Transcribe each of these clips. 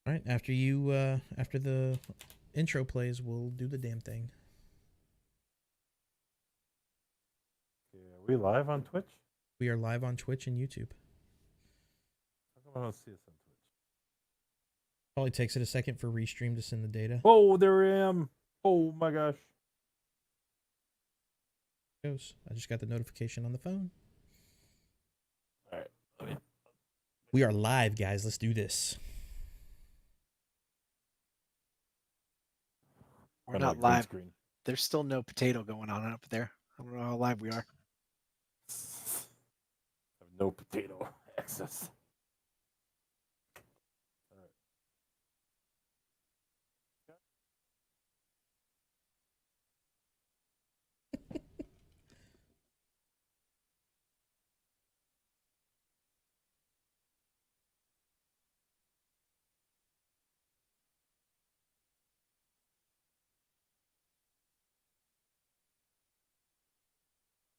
All right, after the intro plays, we'll do the damn thing. Are we live on Twitch? We are live on Twitch and YouTube. How come I don't see us on Twitch? Probably takes it a second for Restream to send the data. Oh, there I am. Oh my gosh. I just got the notification on the phone. All right. We are live, guys. Let's do this. We're not live. There's still no potato going on up there. I don't know how live we are. I have no potato access.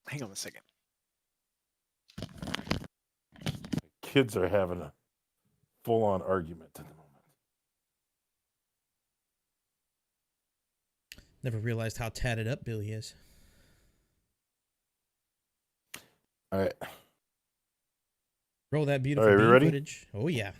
Hang on a second. Kids are having a full-on argument at the moment. Never realized how tatted up Billy is. All right. Roll that beautiful bean ready? footage. Oh, yeah.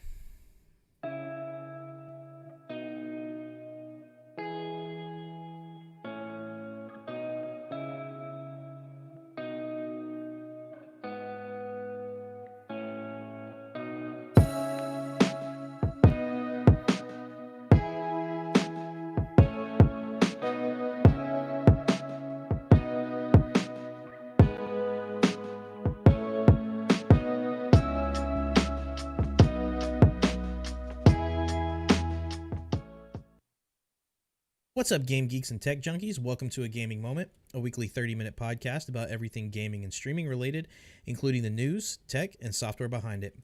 What's up, game geeks and tech junkies? Welcome to A Gaming Moment, a weekly 30-minute podcast about everything gaming and streaming related, including the news, tech, and software behind it.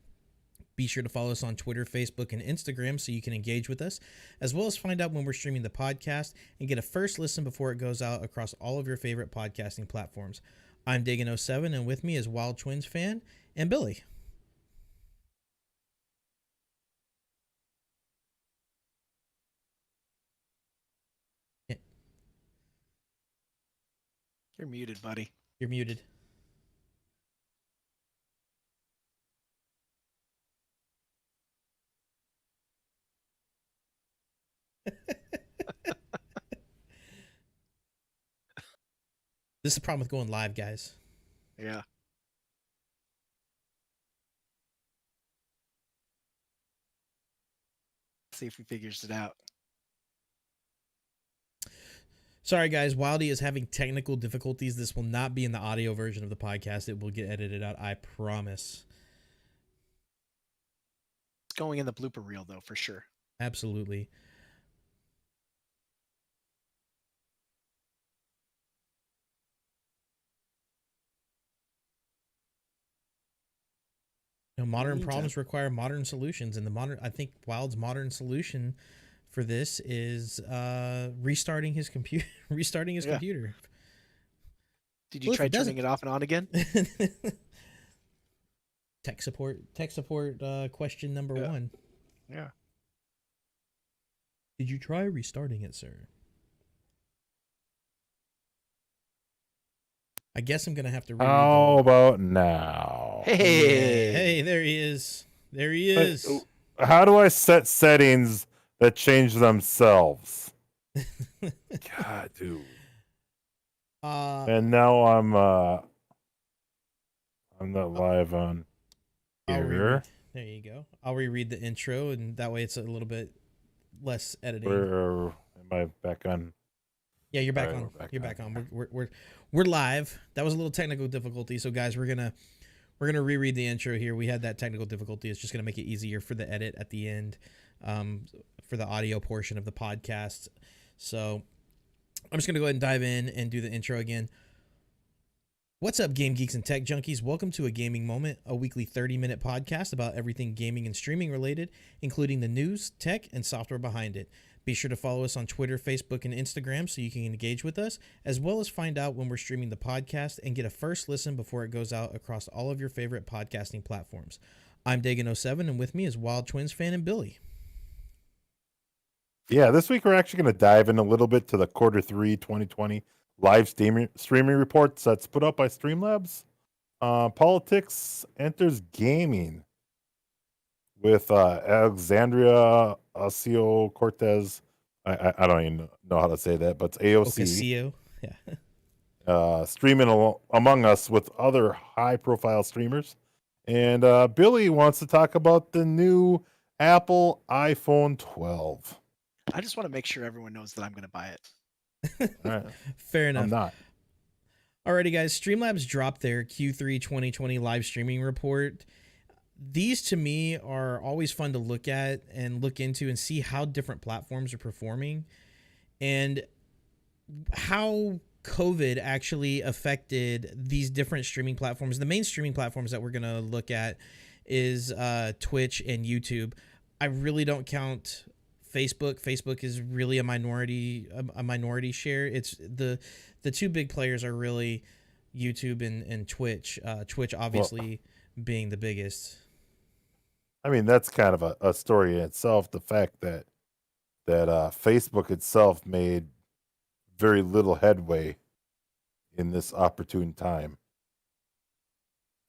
Be sure to follow us on Twitter, Facebook, and Instagram so you can engage with us, as well as find out when we're streaming the podcast and get a first listen before it goes out across all of your favorite podcasting platforms. I'm Dagan07, and with me is WildTwinsFan and Billy. You're muted, buddy. You're muted. This is the problem with going live, guys. Yeah. See if he figures it out. Sorry, guys. Wildy is having technical difficulties. This will not be in the audio version of the podcast. It will get edited out. I promise. It's going in the blooper reel, though, for sure. Absolutely. You know, modern problems require modern solutions, and I think Wild's modern solution for this is restarting his computer. Computer. Did you try turning it off and on again? Tech support question number 1. Yeah. Did you try restarting it, sir? I guess I'm gonna have to. How about now? Hey, there he is. There he is. How do I set settings that change themselves? God, dude. And now I'm not live on here. There you go. I'll reread the intro, and that way it's a little bit less editing. Am I back on? Yeah, you're back on. You're back on. We're live. That was a little technical difficulty, so guys, we're gonna reread the intro here. We had that technical difficulty. It's just gonna make it easier for the edit at the end, for the audio portion of the podcast. So I'm just gonna go ahead and dive in and do the intro again. What's up, game geeks and tech junkies? Welcome to A Gaming Moment, a weekly 30-minute podcast about everything gaming and streaming related, including the news, tech, and software behind it. Be sure to follow us on Twitter, Facebook, and Instagram so you can engage with us, as well as find out when we're streaming the podcast and get a first listen before it goes out across all of your favorite podcasting platforms. I'm Dagan07, and with me is WildTwinsFan and Billy. Yeah, this week we're actually going to dive in a little bit to the Q3 2020 live streaming reports that's put out by Streamlabs. Politics enters gaming with Alexandria Ocasio-Cortez. I don't even know how to say that, but it's AOC. Ocasio, yeah. Streaming among us with other high-profile streamers. And Billy wants to talk about the new Apple iPhone 12. I just want to make sure everyone knows that I'm going to buy it. All right. Fair enough. I'm not. Alrighty, guys. Streamlabs dropped their Q3 2020 live streaming report. These to me are always fun to look at and look into and see how different platforms are performing and how COVID actually affected these different streaming platforms. The main streaming platforms that we're going to look at is Twitch and YouTube. I really don't count Facebook. Facebook is really a minority share. It's the two big players are really YouTube and Twitch. Twitch obviously being the biggest. I mean, that's kind of a story in itself. The fact that Facebook itself made very little headway in this opportune time.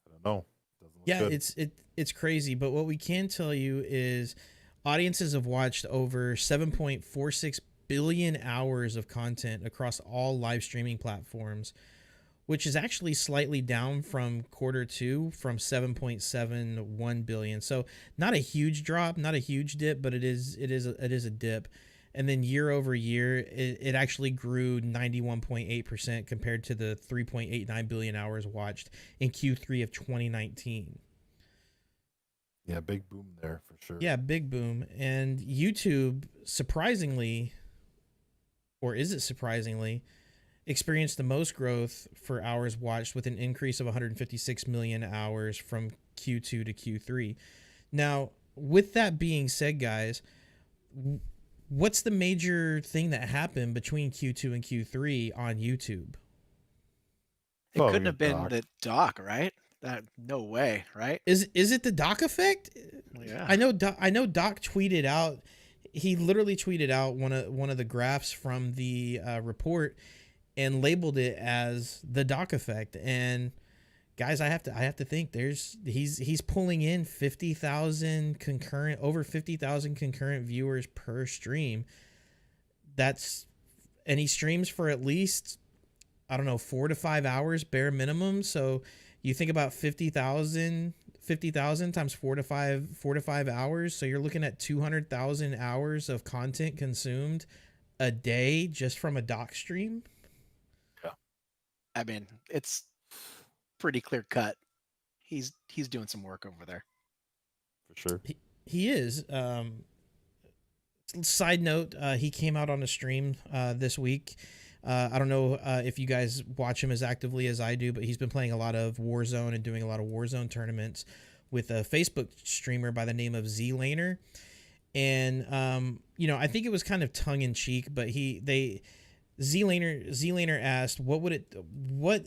I don't know. Yeah, it's crazy. But what we can tell you is audiences have watched over 7.46 billion hours of content across all live streaming platforms, which is actually slightly down from Q2 from 7.71 billion. So not a huge drop, not a huge dip, but it is a dip. And then year over year, it actually grew 91.8% compared to the 3.89 billion hours watched in Q3 of 2019. Yeah, big boom there for sure. Yeah, big boom. And YouTube, surprisingly, or is it surprisingly, experienced the most growth for hours watched with an increase of 156 million hours from Q2 to Q3. Now, with that being said, guys, what's the major thing that happened between Q2 and Q3 on YouTube? It couldn't have been the doc, right? That no way, right? Is it the doc effect? Yeah. I know Doc tweeted out. He literally tweeted out one of the graphs from the report and labeled it as the doc effect. And guys, I have to think he's pulling in 50,000 over 50,000 concurrent viewers per stream. And he streams for at least, I don't know, 4 to 5 hours bare minimum. So you think about 50,000 times 4 to 5 hours. So you're looking at 200,000 hours of content consumed a day just from a doc stream. Yeah. I mean, it's pretty clear cut. He's doing some work over there. For sure. He is. Side note, he came out on a stream this week. I don't know if you guys watch him as actively as I do, but he's been playing a lot of Warzone and doing a lot of Warzone tournaments with a Facebook streamer by the name of Z-Laner. And, I think it was kind of tongue in cheek, but Z-Laner asked, what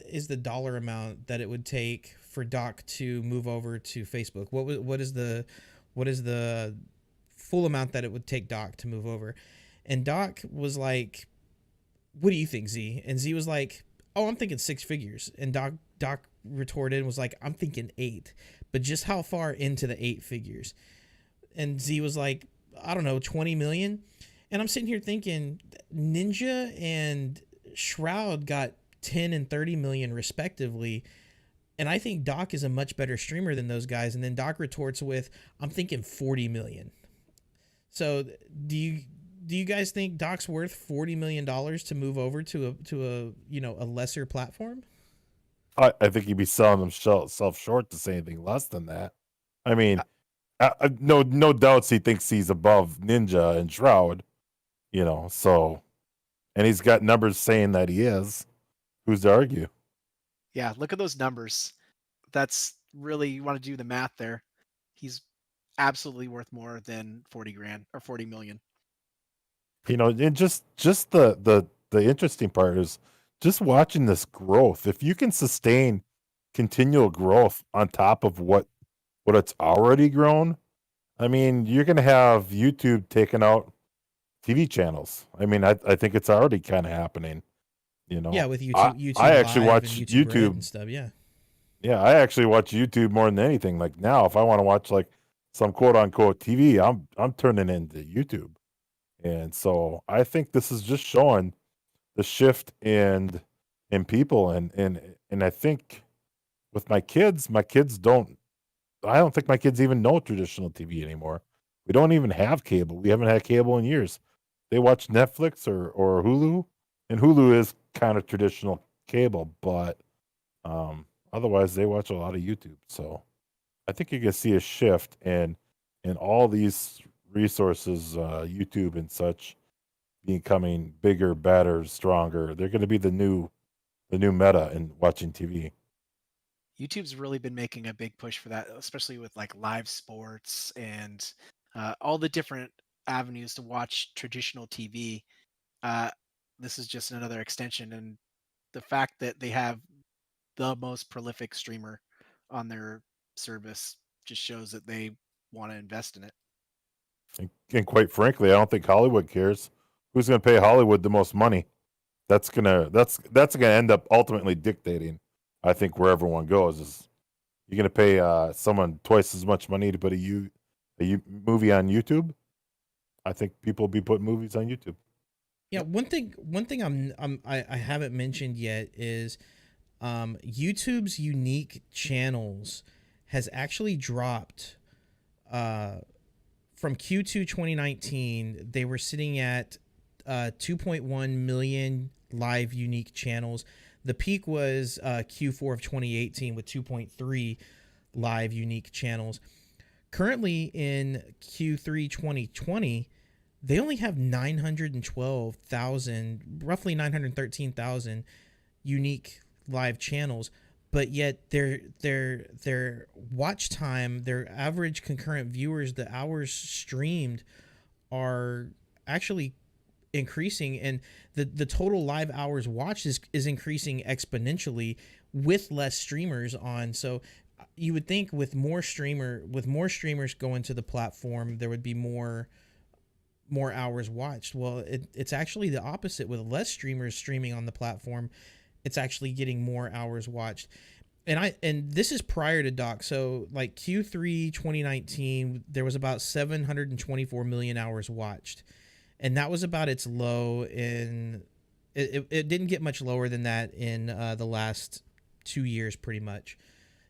is the dollar amount that it would take for Doc to move over to Facebook? What is the full amount that it would take Doc to move over? And Doc was like, what do you think, Z? And Z was like, oh, I'm thinking 6 figures. And Doc retorted and was like, I'm thinking 8, but just how far into the 8 figures? And Z was like, I don't know, 20 million. And I'm sitting here thinking Ninja and Shroud got 10 and 30 million respectively. And I think Doc is a much better streamer than those guys. And then Doc retorts with, I'm thinking 40 million. So do you guys think Doc's worth $40 million to move over to a lesser platform? I think he'd be selling himself short to say anything less than that. I mean, no doubts he thinks he's above Ninja and Shroud, so, and he's got numbers saying that he is. Who's to argue? Yeah, look at those numbers. That's really, you want to do the math there. He's absolutely worth more than 40 grand or 40 million. And just the interesting part is just watching this growth. If you can sustain continual growth on top of what it's already grown, I mean, you're going to have YouTube taking out TV channels. I mean, I think it's already kind of happening. You know, Yeah, with YouTube I actually Live watch and YouTube Red YouTube. and stuff. Yeah. Yeah, I actually watch YouTube more than anything. Like now, if I want to watch like some quote unquote TV, I'm turning into YouTube. And so I think this is just showing the shift in people, and I think with my kids don't. I don't think my kids even know traditional TV anymore. We don't even have cable. We haven't had cable in years. They watch Netflix or Hulu, and Hulu is kind of traditional cable, but otherwise they watch a lot of YouTube. So I think you can see a shift in all these resources, YouTube and such, becoming bigger, better, stronger. They're going to be the new meta in watching TV. YouTube's really been making a big push for that, especially with like live sports and all the different avenues to watch traditional TV. Uh, this is just another extension, and the fact that they have the most prolific streamer on their service just shows that they want to invest in it. And quite frankly, I don't think Hollywood cares. Who's going to pay Hollywood the most money? That's gonna end up ultimately dictating, I think, where everyone goes. Is you're gonna pay someone twice as much money to put a movie on YouTube? I think people will be putting movies on YouTube. Yeah, one thing I haven't mentioned yet is YouTube's unique channels has actually dropped from Q2 2019. They were sitting at 2.1 million live unique channels. The peak was Q4 of 2018 with 2.3 live unique channels. Currently in Q3 2020, they only have 912,000, roughly 913,000 unique live channels, but yet their watch time, their average concurrent viewers, the hours streamed are actually increasing, and the total live hours watched is increasing exponentially with less streamers on. So you would think with more streamers going to the platform, there would be more hours watched. Well, it's actually the opposite. With less streamers streaming on the platform, it's actually getting more hours watched. And this is prior to Doc. So like Q3 2019, there was about 724 million hours watched, and that was about its low. It didn't get much lower than that in the last 2 years, pretty much.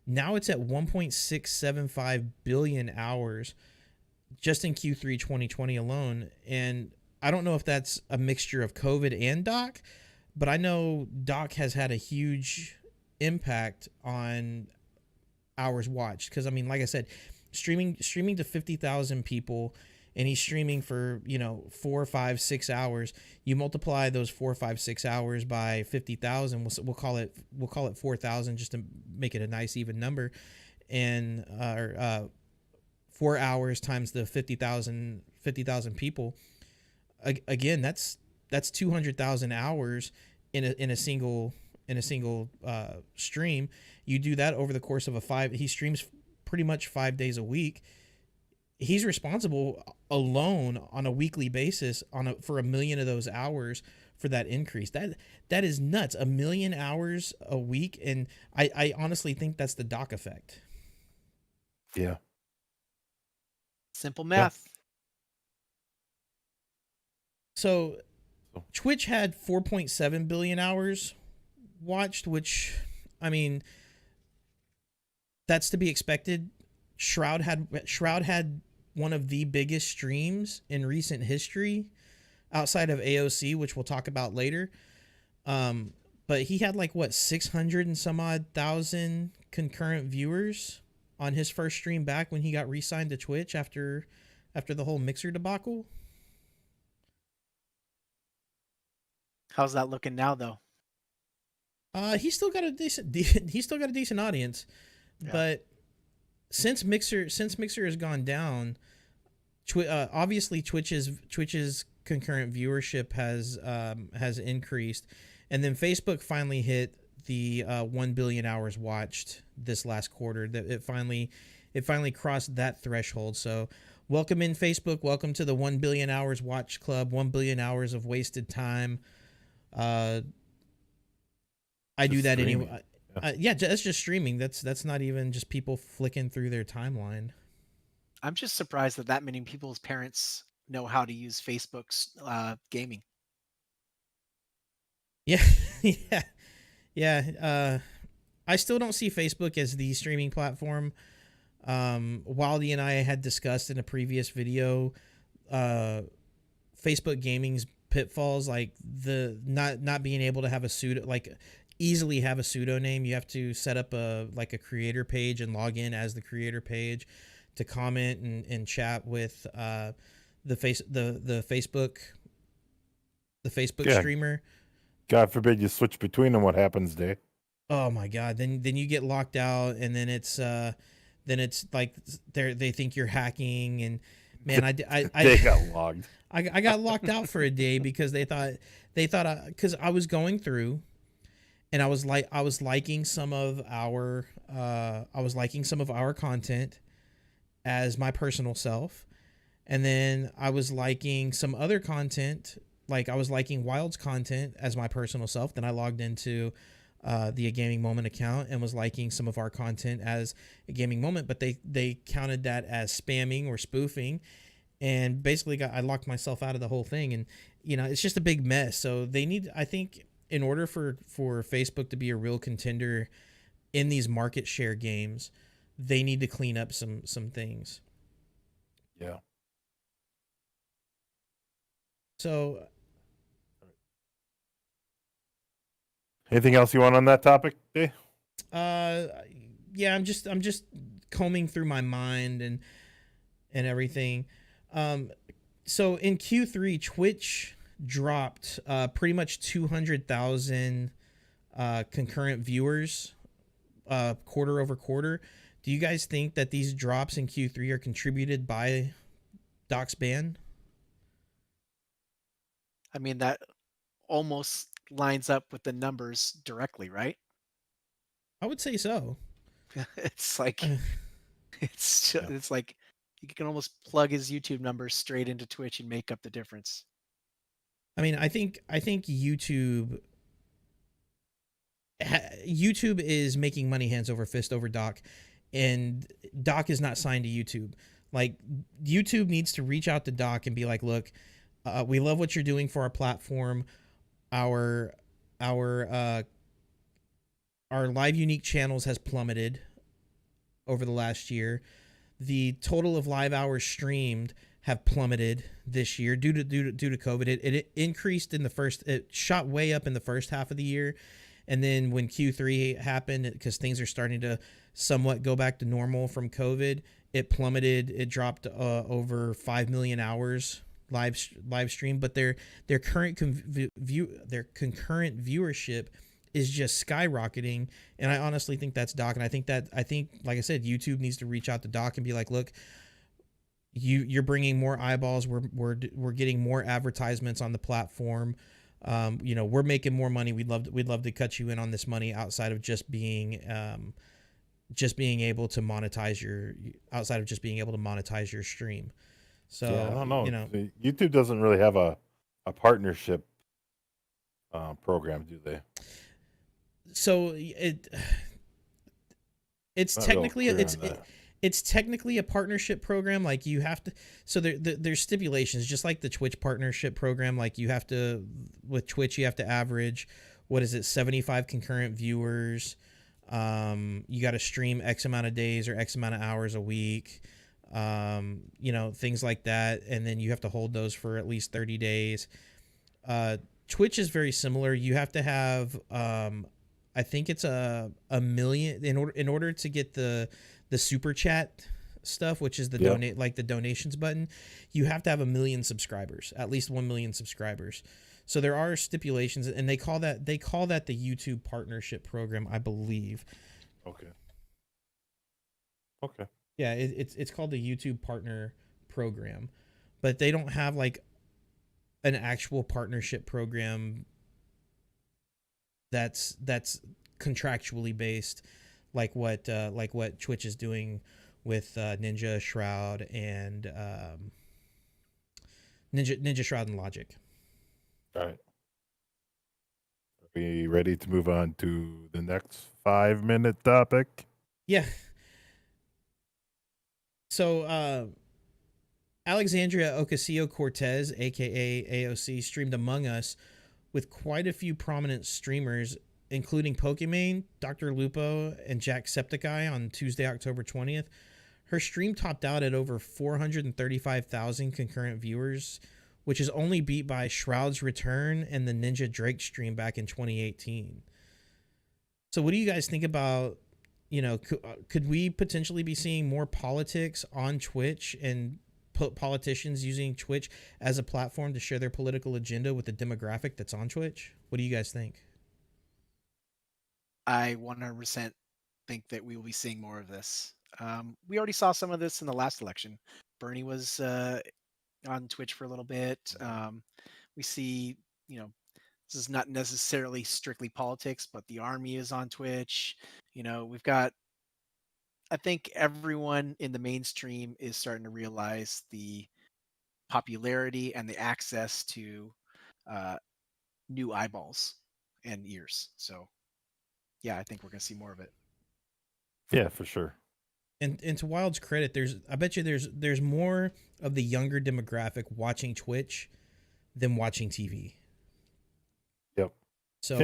Now it's at 1.675 billion hours just in Q3 2020 alone. And I don't know if that's a mixture of COVID and Doc, but I know Doc has had a huge impact on hours watched. Because, I mean, like I said, streaming to 50,000 people, and he's streaming for 4, 5, 6 hours. You multiply those 4, 5, 6 hours by 50,000. We'll call it 4,000 just to make it a nice even number, and 4 hours times the 50,000 people. Again, that's 200,000 hours in a single stream. You do that over the course of he streams pretty much 5 days a week. He's responsible alone on a weekly basis for 1 million of those hours for that increase. That is nuts. 1 million hours a week, and I honestly think that's the Doc effect. Yeah. Simple math. So Twitch had 4.7 billion hours watched, which, I mean, that's to be expected. Shroud had one of the biggest streams in recent history outside of AOC, which we'll talk about later. But he had 600 and some odd thousand concurrent viewers on his first stream back when he got re-signed to Twitch after the whole Mixer debacle. How's that looking now, though? He's still got a decent audience, yeah. But since Mixer has gone down, obviously Twitch's concurrent viewership has increased, and then Facebook finally hit the 1 billion hours watched this last quarter. That it finally crossed that threshold. So welcome in Facebook. Welcome to the 1 billion hours watch club. 1 billion hours of wasted time. I do that streaming. anyway. Yeah, that's just streaming. That's not even just people flicking through their timeline. I'm just surprised that many people's parents know how to use Facebook's gaming. Yeah, yeah. I still don't see Facebook as the streaming platform. Wildy and I had discussed in a previous video, Facebook gaming's pitfalls, like the not being able to have a pseudo, like easily have a pseudonym. You have to set up a creator page and log in as the creator page to comment and chat with the Facebook streamer. God forbid you switch between them. What happens, Dave? Oh my God! Then you get locked out, and then it's like they think you're hacking, and man, I they got logged. I got locked out for a day because they thought because I was going through, and I was liking some of our content as my personal self, and then I was liking some other content, like I was liking Wild's content as my personal self. Then I logged into the A Gaming Moment account and was liking some of our content as a gaming moment, but they counted that as spamming or spoofing, and basically I locked myself out of the whole thing. And it's just a big mess. So they need, I think, in order for Facebook to be a real contender in these market share games, they need to clean up some things. Yeah. So anything else you want on that topic, Dave? Yeah, I'm just combing through my mind and everything. So in Q3, Twitch dropped pretty much 200,000 concurrent viewers quarter over quarter. Do you guys think that these drops in Q3 are contributed by Doc's ban? I mean, that almost lines up with the numbers directly, right? I would say so. It's like it's like you can almost plug his YouTube numbers straight into Twitch and make up the difference. I mean, I think YouTube is making money hands over fist over Doc, and Doc is not signed to YouTube. Like, YouTube needs to reach out to Doc and be like, look, we love what you're doing for our platform. Our live unique channels has plummeted over the last year. The total of live hours streamed have plummeted this year due to COVID. It increased it shot way up in the first half of the year, and then when Q3 happened, because things are starting to somewhat go back to normal from COVID, it plummeted. It dropped over 5 million hours live stream, but their concurrent viewership is just skyrocketing, and I honestly think that's Doc. And I think like I said, YouTube needs to reach out to Doc and be like, look, you're bringing more eyeballs. We're getting more advertisements on the platform. We're making more money. We'd love to cut you in on this money outside of just being able to monetize your stream. So yeah, I don't know. YouTube doesn't really have a partnership program, do they? So it's technically it's technically a partnership program. Like, you have to, so there's stipulations, just like the Twitch partnership program. Like, with Twitch you have to average, 75 concurrent viewers. You got to stream X amount of days or X amount of hours a week. Things like that, and then you have to hold those for at least 30 days. Twitch is very similar. You have to have I think it's a million in order to get the super chat stuff, which is the donations button. You have to have 1 million subscribers, at least 1 million subscribers. So there are stipulations, and they call that the YouTube partnership program, I believe. Okay. Yeah, it's called the YouTube partner program, but they don't have like an actual partnership program that's contractually based, like what Twitch is doing with Ninja, Shroud, and Ninja Shroud and Logic. All right. Are we ready to move on to the next 5-minute topic? Yeah. So Alexandria Ocasio-Cortez, aka AOC, streamed Among Us with quite a few prominent streamers, including Pokimane, Dr. Lupo, and Jacksepticeye on Tuesday, October 20th. Her stream topped out at over 435,000 concurrent viewers, which is only beat by Shroud's Return and the Ninja Drake stream back in 2018. So what do you guys think about, could we potentially be seeing more politics on Twitch and politicians using Twitch as a platform to share their political agenda with the demographic that's on Twitch? What do you guys think? I 100% think that we will be seeing more of this. We already saw some of this in the last election. Bernie was on Twitch for a little bit. We see, this is not necessarily strictly politics, but the army is on Twitch. We've got, I think everyone in the mainstream is starting to realize the popularity and the access to new eyeballs and ears. So yeah, I think we're going to see more of it. Yeah, for sure. And to Wild's credit, I bet you there's more of the younger demographic watching Twitch than watching TV. Yep. So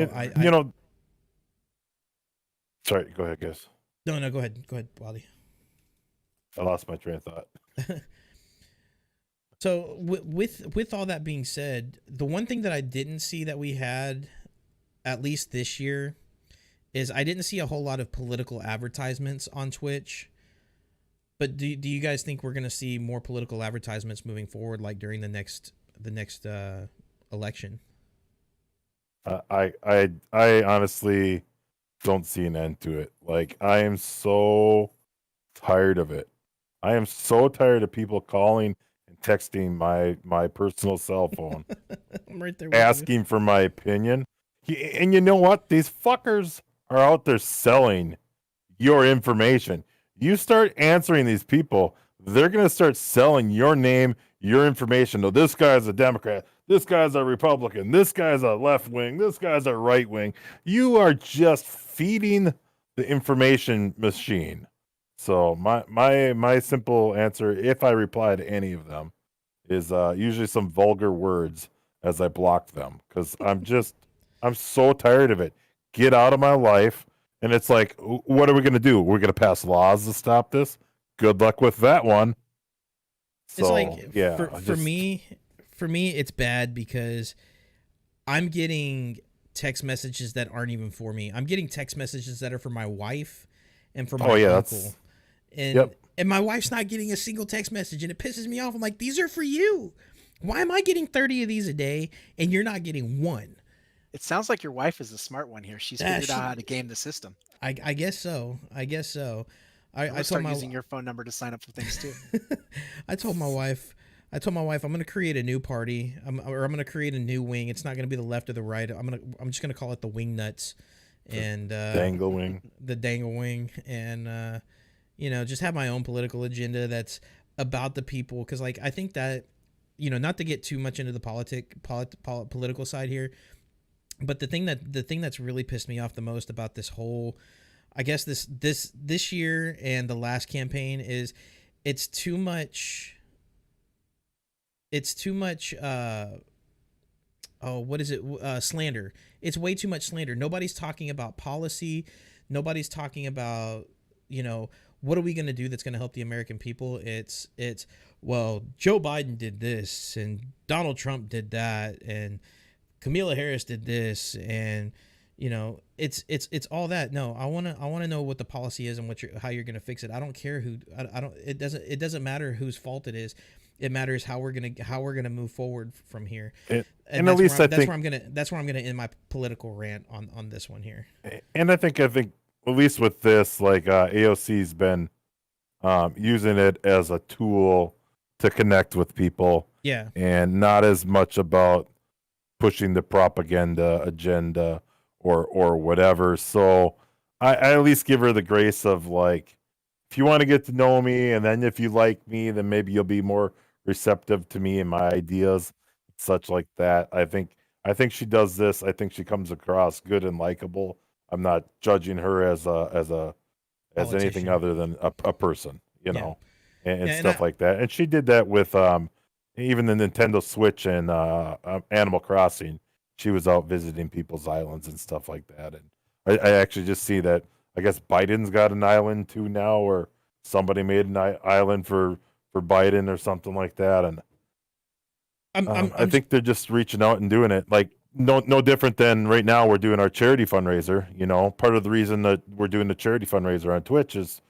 sorry, go ahead, guys. No, go ahead, Wildy. I lost my train of thought. So with all that being said, the one thing that I didn't see that we had, at least this year, is I didn't see a whole lot of political advertisements on Twitch. But do you guys think we're going to see more political advertisements moving forward, like during the next election? I honestly don't see an end to it. Like, I am so tired of it. I am so tired of people calling and texting my personal cell phone. I'm right there with asking for my opinion. And you know what? These fuckers are out there selling your information. You start answering these people, they're going to start selling your name, your information. No, this guy's a Democrat. This guy's a Republican. This guy's a left wing. This guy's a right wing. You are just feeding the information machine. So my simple answer, if I reply to any of them, is usually some vulgar words as I block them, because I'm so tired of it. Get out of my life. And it's like, what are we going to do? We're going to pass laws to stop this? Good luck with that one. So, it's like, yeah. For me, it's bad because I'm getting text messages that aren't even for me. I'm getting text messages that are for my wife and for my uncle. And my wife's not getting a single text message, and it pisses me off. I'm like, these are for you. Why am I getting 30 of these a day and you're not getting one? It sounds like your wife is a smart one here. She's figured out how to game the system. I guess so. I start using your phone number to sign up for things too. I told my wife I'm going to create a new party. I'm going to create a new wing. It's not going to be the left or the right. I'm just going to call it the Wing Nuts, and Dangle Wing. The Dangle Wing, and just have my own political agenda that's about the people. Because like I think that not to get too much into the political side here. But the thing that's really pissed me off the most about this whole, I guess this year and the last campaign is, it's too much. Slander. It's way too much slander. Nobody's talking about policy. Nobody's talking about, what are we going to do that's going to help the American people? It's well, Joe Biden did this and Donald Trump did that and Kamala Harris did this, and it's all that. No, I want to know what the policy is and how you're going to fix it. I don't care who. It doesn't matter whose fault it is. It matters how we're gonna move forward from here. And at least that's where I'm gonna end my political rant on this one here. And I think at least with this, like AOC's been using it as a tool to connect with people. Yeah, and not as much about pushing the propaganda agenda or whatever. So I at least give her the grace of, like, if you want to get to know me, and then if you like me, then maybe you'll be more receptive to me and my ideas, such like that. I think she does this. I think she comes across good and likable. I'm not judging her as anything Politician. other than a person, you Yeah. know, and Yeah, and stuff like that. And she did that with even the Nintendo Switch and Animal Crossing. She was out visiting people's islands and stuff like that. And I actually just see that. I guess Biden's got an island too now, or somebody made an island for Biden or something like that. And I think they're just reaching out and doing it. Like no different than right now we're doing our charity fundraiser. You know, part of the reason that we're doing the charity fundraiser on Twitch is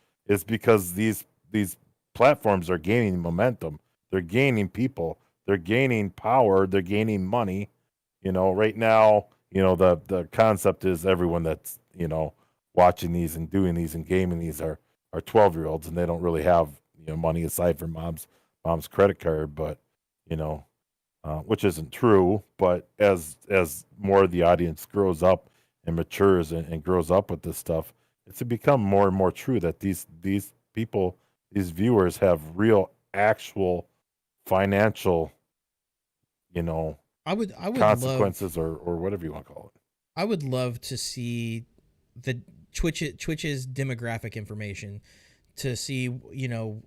because these platforms are gaining momentum. They're gaining people. They're gaining power. They're gaining money. You know, right now, you know, the concept is everyone that's, you know, watching these and doing these and gaming these are 12-year-olds, and they don't really have, you know, money aside from mom's credit card. But, you know, which isn't true. But as more of the audience grows up and matures and grows up with this stuff, it's become more and more true that these people, these viewers, have real, actual financial, you know, I would consequences love, or whatever you want to call it. I would love to see the Twitch's demographic information, to see, you know,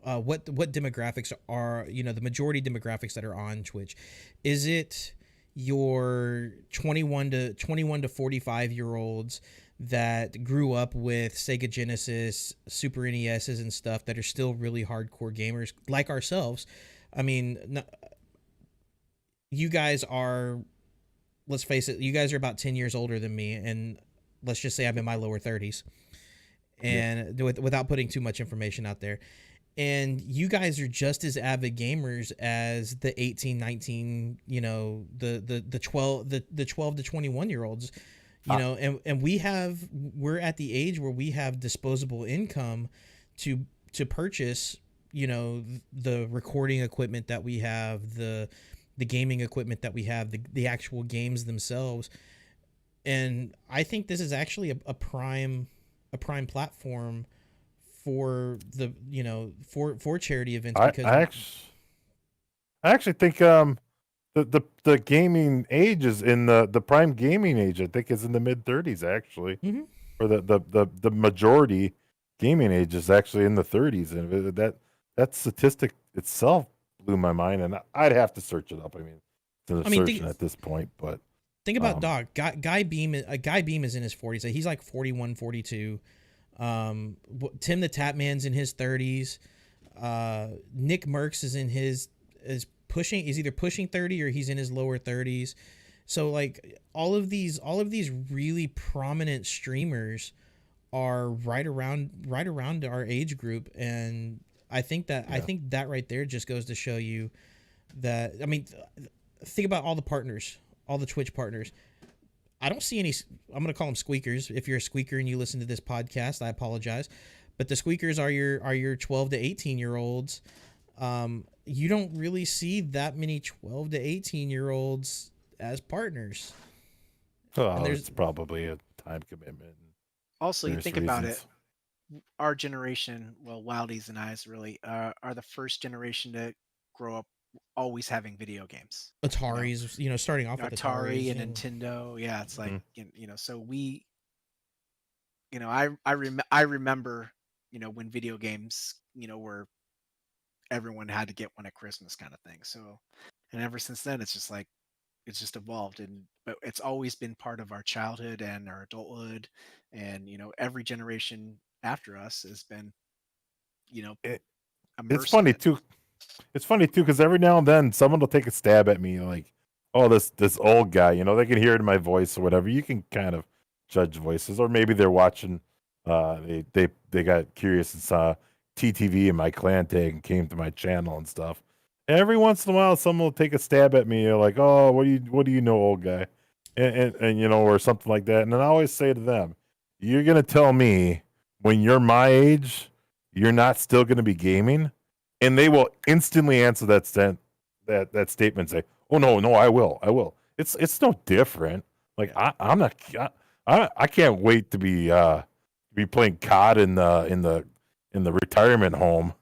what demographics are, you know, the majority demographics that are on Twitch. Is it your 21 to 45 year olds that grew up with Sega Genesis, Super NESs and stuff, that are still really hardcore gamers like ourselves? I mean, you guys are, let's face it, you guys are about 10 years older than me, and let's just say I'm in my lower 30s, and without putting too much information out there. And you guys are just as avid gamers as the 18, 19, you know, the 12 to 21 year olds, you know, and we're at the age where we have disposable income to purchase, you know, the recording equipment that we have, the gaming equipment that we have, the actual games themselves. And I think this is actually a prime platform for the, you know, for charity events, because I actually think the gaming age is in the prime gaming age. I think is in the mid-30s actually, or the majority gaming age is actually in the 30s, and that statistic itself blew my mind, and I'd have to search it up. I mean, it's an assertion at this point, but think about Dog. Guy Beam is in his 40s. He's like 41, 42. Tim the Tapman's in his 30s. Nick Merckx is either pushing 30 or he's in his lower 30s. So like all of these really prominent streamers are right around our age group, and I think that right there just goes to show you that, I mean, think about all the partners, all the Twitch partners. I don't see any, I'm going to call them squeakers. If you're a squeaker and you listen to this podcast, I apologize. But the squeakers are your 12 to 18 year olds. You don't really see that many 12 to 18 year olds as partners. Oh, it's probably a time commitment. Also, you think about it, our generation, well, Wildies and I's really are the first generation to grow up always having video games. Ataris, you know, starting off with Atari Ataris, and Nintendo. Yeah, it's like, you know, so we, you know, I remember, you know, when video games, you know, were, everyone had to get one at Christmas kind of thing. So, and ever since then, it's just like, it's just evolved, but it's always been part of our childhood and our adulthood, and you know, every generation after us has been, you know, it's funny too. It's funny too, because every now and then someone will take a stab at me, like, oh, this old guy, you know, they can hear it in my voice or whatever. You can kind of judge voices, or maybe they're watching. They got curious and saw TTV in my clan tag and came to my channel and stuff. Every once in a while, someone will take a stab at me, like, oh, what do you know, old guy, and you know, or something like that. And then I always say to them, you're gonna tell me when you're my age, you're not still gonna be gaming? And they will instantly answer that statement and say, "Oh no, I will." It's no different. Like I'm not. I can't wait to be playing COD in the in the retirement home,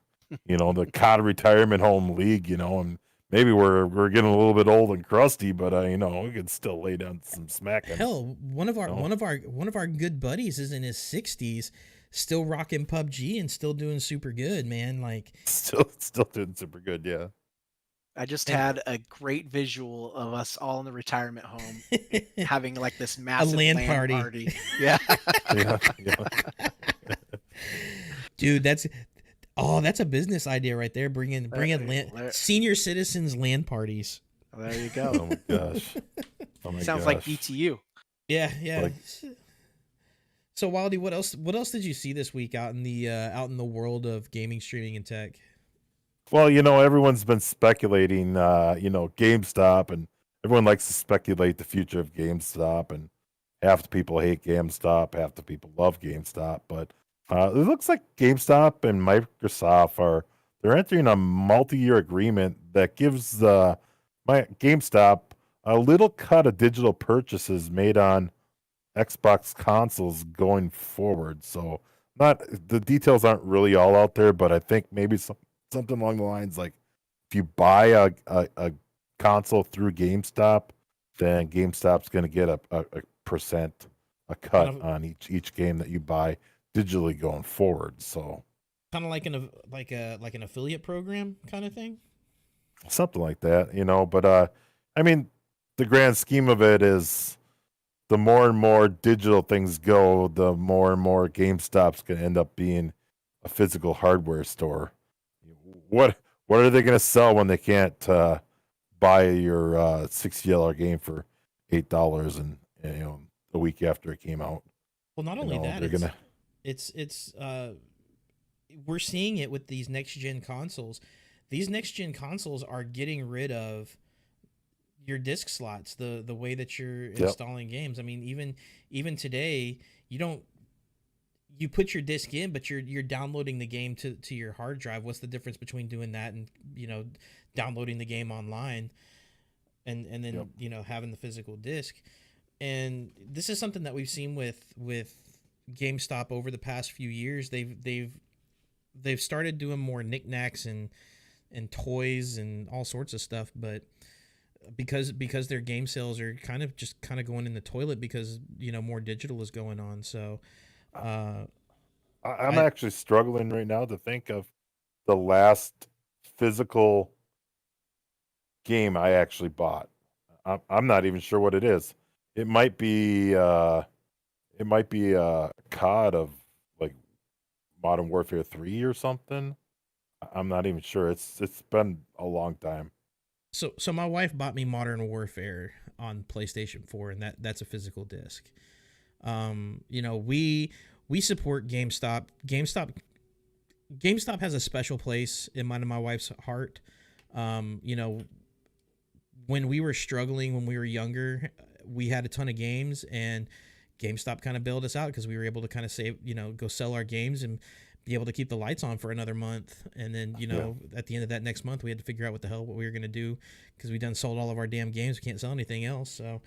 the COD retirement home league, and maybe we're getting a little bit old and crusty, but we could still lay down some smacking. Hell, one of our good buddies is in his 60s, still rocking PUBG and still doing super good, man. Like still doing super good, yeah. I just had a great visual of us all in the retirement home having like this massive LAN party. Yeah. Yeah. Dude, that's a business idea right there. Bring in senior citizens LAN parties. There you go. Oh my gosh. Sounds like BTU. Yeah. So Wildy, what else did you see this week out in the world of gaming, streaming, and tech? Well, everyone's been speculating, GameStop, and everyone likes to speculate the future of GameStop, and half the people hate GameStop, half the people love GameStop, but it looks like GameStop and Microsoft they're entering a multi-year agreement that gives GameStop a little cut of digital purchases made on Xbox consoles going forward. So the details aren't really all out there, but I think maybe something along the lines like if you buy a console through GameStop, then GameStop's going to get a cut on each game that you buy digitally going forward. So kind of like an affiliate program kind of thing, something like that, But I mean, the grand scheme of it is the more and more digital things go, the more and more GameStop's going to end up being a physical hardware store. What are they going to sell when they can't buy your $60 game for $8 and a week after it came out? Well, not only that, it's we're seeing it with these next gen consoles. These next gen consoles are getting rid of your disc slots, the way that you're installing games. I mean, even today, you put your disc in, but you're downloading the game to your hard drive. What's the difference between doing that and downloading the game online and then having the physical disc? And this is something that we've seen with GameStop over the past few years. They've started doing more knickknacks and toys and all sorts of stuff, but because their game sales are kind of going in the toilet because more digital is going on. So I'm actually struggling right now to think of the last physical game I actually bought. I'm not even sure what it is. It might be a COD of like Modern Warfare 3 or something. I'm not even sure. It's been a long time. So my wife bought me Modern Warfare on PlayStation 4, and that's a physical disc. We support GameStop. GameStop has a special place in my wife's heart. When we were struggling when we were younger, we had a ton of games, and GameStop kind of bailed us out because we were able to kind of save, go sell our games and be able to keep the lights on for another month. And then, at the end of that next month, we had to figure out what we were going to do because we done sold all of our damn games. We can't sell anything else. So,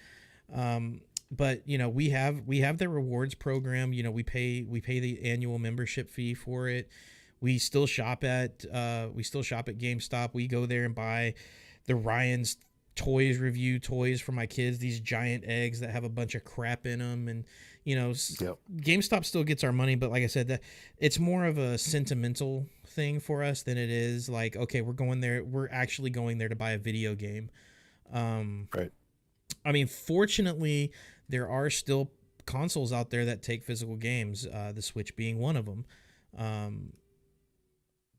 but we have the rewards program. We pay the annual membership fee for it. We still shop at GameStop. We go there and buy the Ryan's Toys review toys for my kids, these giant eggs that have a bunch of crap in them. And GameStop still gets our money, but like I said, that it's more of a sentimental thing for us than it is like, okay, we're actually going there to buy a video game. Right. I mean, fortunately, there are still consoles out there that take physical games, the Switch being one of them.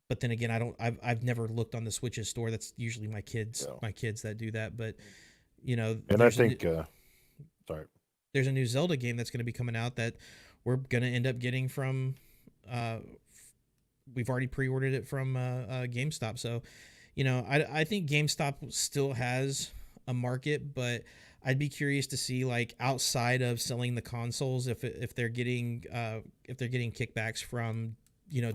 But then again, I've never looked on the Switch's store. That's usually my kids that do that. But and I think sorry, there's a new Zelda game that's going to be coming out that we're going to end up getting from. We've already pre-ordered it from GameStop. So, I think GameStop still has a market, but I'd be curious to see, like, outside of selling the consoles, if they're getting kickbacks from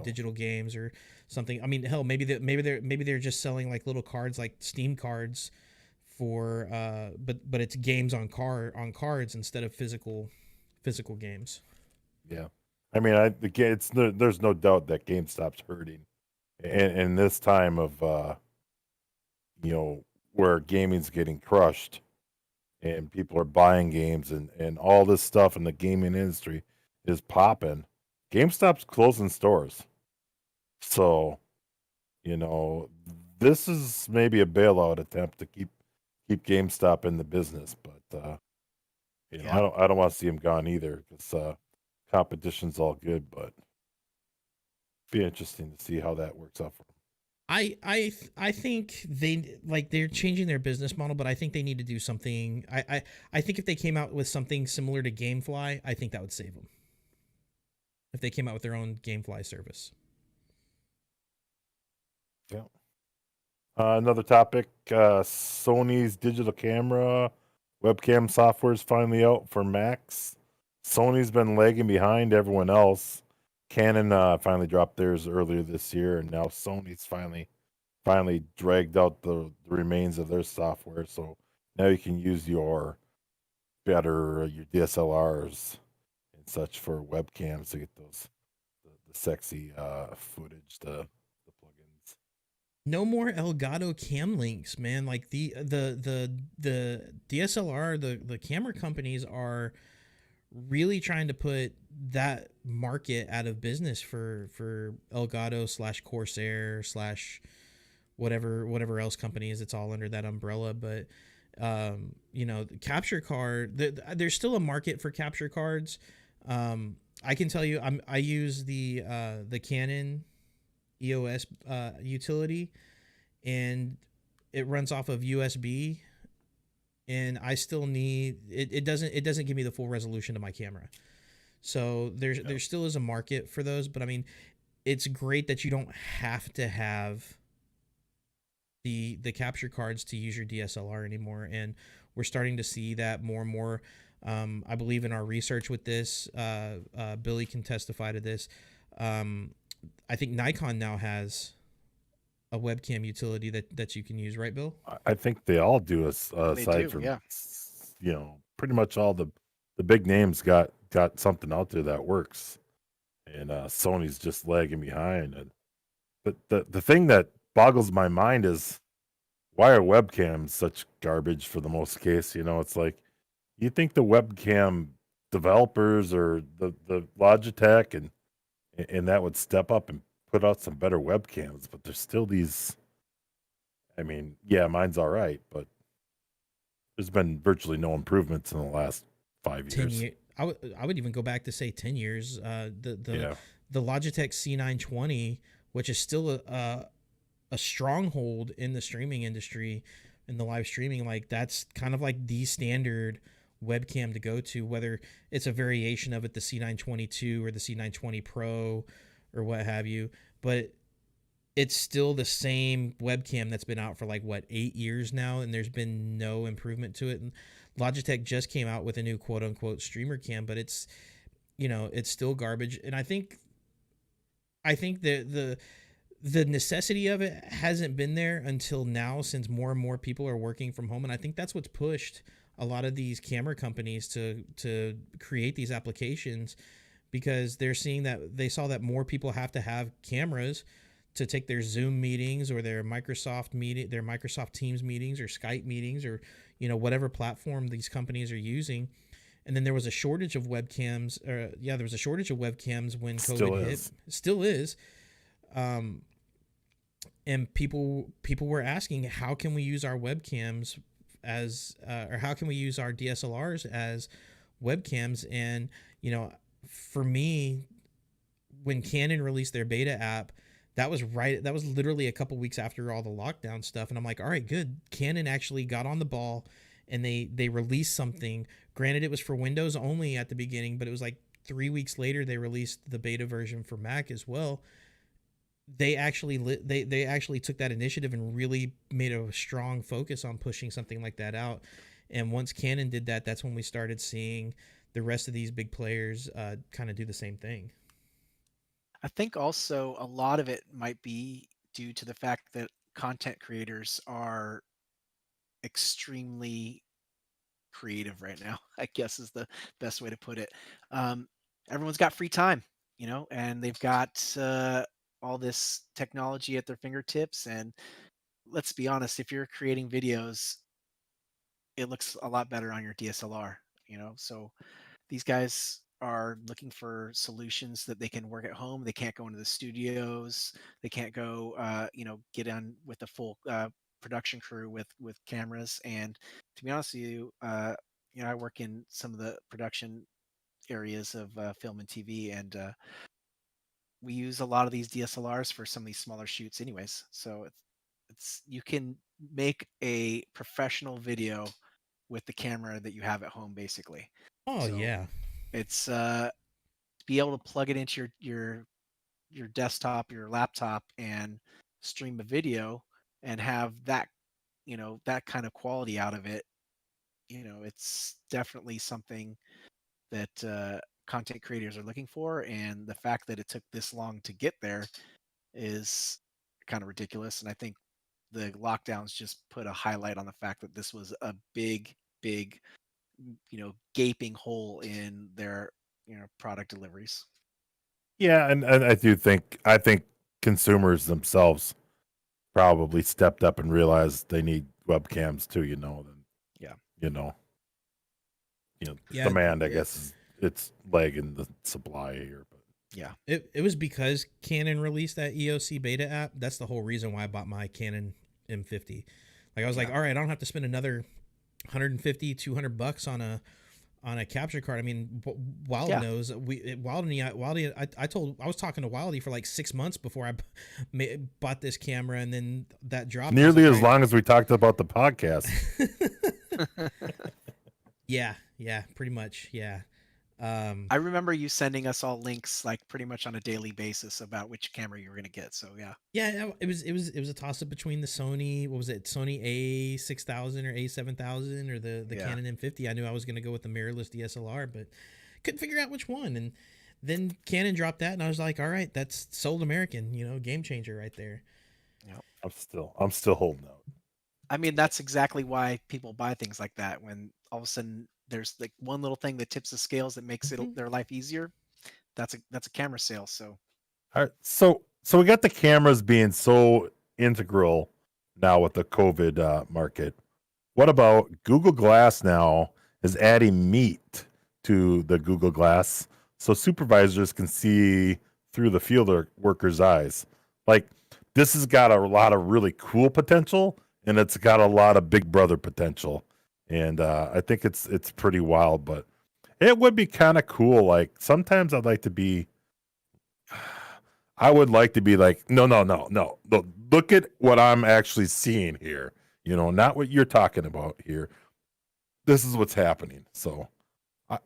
digital games or something. I mean, hell, maybe they're just selling like little cards, like Steam cards for but it's games on cards instead of physical games. Yeah. I mean, there's no doubt that GameStop's hurting, and in this time of where gaming's getting crushed and people are buying games and all this stuff in the gaming industry is popping. GameStop's closing stores, so you know this is maybe a bailout attempt to keep GameStop in the business, but Yeah. I don't want to see them gone either because competition's all good, but be interesting to see how that works out for them. I think they're changing their business model, but I think they need to do something. I think if they came out with something similar to GameFly, I think that would save them. If they came out with their own GameFly service. Yeah. Another topic: Sony's digital camera webcam software is finally out for Macs. Sony's been lagging behind everyone else. Canon finally dropped theirs earlier this year, and now Sony's finally dragged out the remains of their software. So now you can use your DSLRs and such for webcams to get the sexy footage, the plugins. No more Elgato cam links, man. Like the DSLR, the camera companies are really trying to put that market out of business for Elgato / Corsair / whatever else companies. It's all under that umbrella, but the capture card, there's still a market for capture cards. I can tell you, I use the Canon EOS utility, and it runs off of USB, and I still need it. It doesn't give me the full resolution of my camera. So there still is a market for those, but I mean, it's great that you don't have to have the capture cards to use your DSLR anymore, and we're starting to see that more and more. I believe in our research with this, Billy can testify to this. I think Nikon now has a webcam utility that you can use, right, Bill? I think they all do, aside from pretty much all the big names got something out there that works, and Sony's just lagging behind. And but the thing that boggles my mind is why are webcams such garbage for the most case? It's like you think the webcam developers or the Logitech and that would step up and put out some better webcams, but there's still these. I mean, yeah, mine's all right, but there's been virtually no improvements in the last 5 years. I would even go back to say 10 years. The Logitech C920, which is still a stronghold in the streaming industry, in the live streaming, like that's kind of like the standard webcam to go to, whether it's a variation of it, the C922 or the C920 Pro or what have you, but it's still the same webcam that's been out for 8 years now, and there's been no improvement to it. And Logitech just came out with a new quote unquote streamer cam, but it's still garbage. And I think the necessity of it hasn't been there until now, since more and more people are working from home, and I think that's what's pushed a lot of these camera companies to create these applications, because they saw that more people have to have cameras to take their Zoom meetings or their Microsoft Teams meetings or Skype meetings, or whatever platform these companies are using. And then there was a shortage of webcams. There was a shortage of webcams when COVID hit. Still is. And people were asking, how can we use our webcams or how can we use our DSLRs as webcams? And for me, when Canon released their beta app, that was literally a couple weeks after all the lockdown stuff, and I'm like, all right, good. Canon actually got on the ball, and they released something. Granted, it was for Windows only at the beginning, but it was like 3 weeks later they released the beta version for Mac as well. They actually they actually took that initiative and really made a strong focus on pushing something like that out. And once Canon did that, that's when we started seeing the rest of these big players kind of do the same thing. I think also a lot of it might be due to the fact that content creators are extremely creative right now, I guess is the best way to put it. Everyone's got free time. and they've got all this technology at their fingertips. And let's be honest, if you're creating videos, it looks a lot better on your DSLR. So these guys are looking for solutions that they can work at home. They can't go into the studios. They can't go, get on with a full production crew with cameras. And to be honest with you, I work in some of the production areas of film and TV, and we use a lot of these DSLRs for some of these smaller shoots, anyways. So it's you can make a professional video with the camera that you have at home, basically. Oh So yeah. it's be able to plug it into your desktop, your laptop, and stream a video and have that that kind of quality out of it. It's definitely something that content creators are looking for, and the fact that it took this long to get there is kind of ridiculous. And I think the lockdowns just put a highlight on the fact that this was a big gaping hole in their product deliveries. Yeah, and I think consumers themselves probably stepped up and realized they need webcams too. Yeah. Yeah, demand, I guess, it's lagging the supply here. But Yeah. It was because Canon released that EOC beta app. That's the whole reason why I bought my Canon M50. Like I was like, all right, I don't have to spend another 150, $200 on a capture card. I mean, Wild knows Wildy. I was talking to Wildy for like 6 months before I bought this camera, and then that dropped. nearly as long as we talked about the podcast. Yeah, pretty much. Yeah. I remember you sending us all links like pretty much on a daily basis about which camera you were going to get. So yeah. Yeah, it was a toss up between the Sony, what was it, Sony A6000 or A7000 or the Canon M50. I knew I was going to go with the mirrorless DSLR, but couldn't figure out which one. And then Canon dropped that, and I was like, all right, that's sold American, game changer right there. Yep. I'm still holding out. I mean, that's exactly why people buy things like that, when all of a sudden there's like one little thing that tips the scales that makes it their life easier. That's a camera sale. So All right, so we got the cameras being so integral now with the COVID market. What about Google Glass now is adding meat to the Google Glass so supervisors can see through the field workers' eyes. Like, this has got a lot of really cool potential, and it's got a lot of Big Brother potential. And I think it's pretty wild, but it would be kind of cool. Like, sometimes I would like to be like, no. Look at what I'm actually seeing here. Not what you're talking about here. This is what's happening. So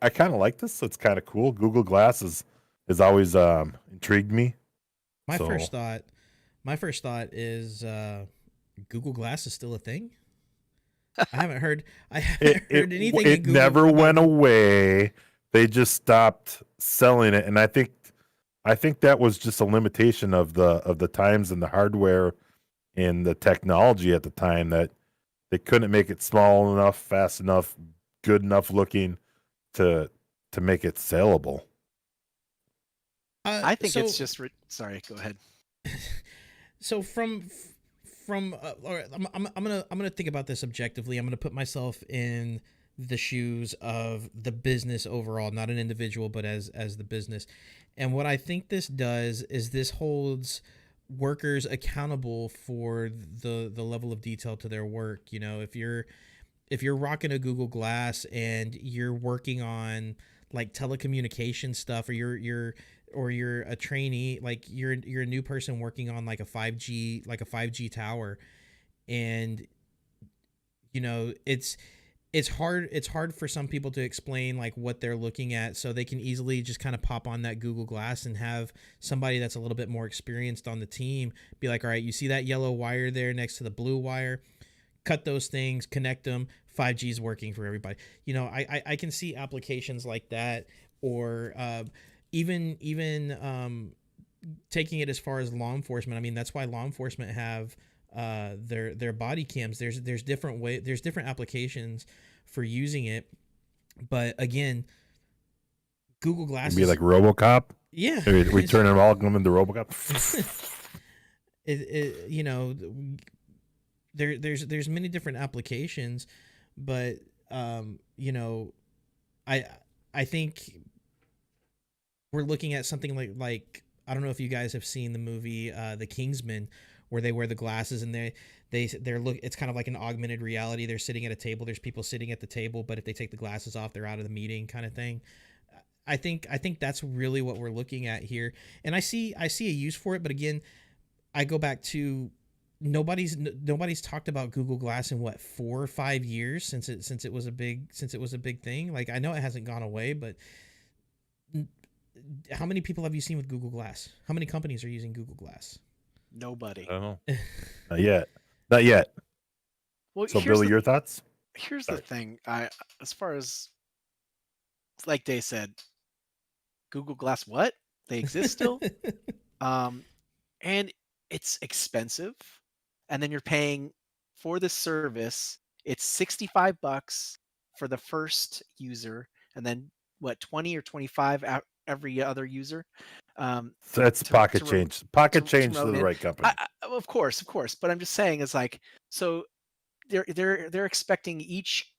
I kind of like this. It's kind of cool. Google Glass has always intrigued me. My first thought is Google Glass is still a thing. I haven't heard anything. It never went away. They just stopped selling it, and I think that was just a limitation of the times and the hardware and the technology at the time, that they couldn't make it small enough, fast enough, good enough looking to make it saleable. I think it's just sorry, go ahead. So from all right, I'm gonna think about this objectively. I'm gonna put myself in the shoes of the business overall, not an individual, but as the business. And what I think this does is this holds workers accountable for the level of detail to their work. If you're rocking a Google Glass and you're working on like telecommunication stuff, or you're a trainee, like you're a new person working on like a 5G tower, and it's hard for some people to explain like what they're looking at, so they can easily just kind of pop on that Google Glass and have somebody that's a little bit more experienced on the team be like, all right, you see that yellow wire there next to the blue wire? Cut those things, connect them. 5G is working for everybody. I can see applications like that, or even taking it as far as law enforcement. I mean, that's why law enforcement have their body cams. There's different applications for using it, but again, Google Glass be like RoboCop. Yeah. We turn them all into RoboCop. You know, there's many different applications, but you know, I think we're looking at something like I don't know if you guys have seen the movie The Kingsman, where they wear the glasses and they're look. It's kind of like an augmented reality. They're sitting at a table. There's people sitting at the table, but if they take the glasses off, they're out of the meeting, kind of thing. I think that's really what we're looking at here, and I see a use for it. But again, I go back to nobody's talked about Google Glass in what 4 or 5 years since it was a big thing. Like, I know it hasn't gone away, but how many people have you seen with Google Glass? How many companies are using Google Glass? Nobody. I don't know. Not yet. Well, so Billy, your thoughts? Here's the thing. As far as, like Day said, Google Glass, what? They exist still? And it's expensive. And then you're paying for the service. It's $65 for the first user, and then what, 20 or 25 every other user. So that's pocket change. Pocket change to the right company. Of course. But I'm just saying, it's like, so they're expecting each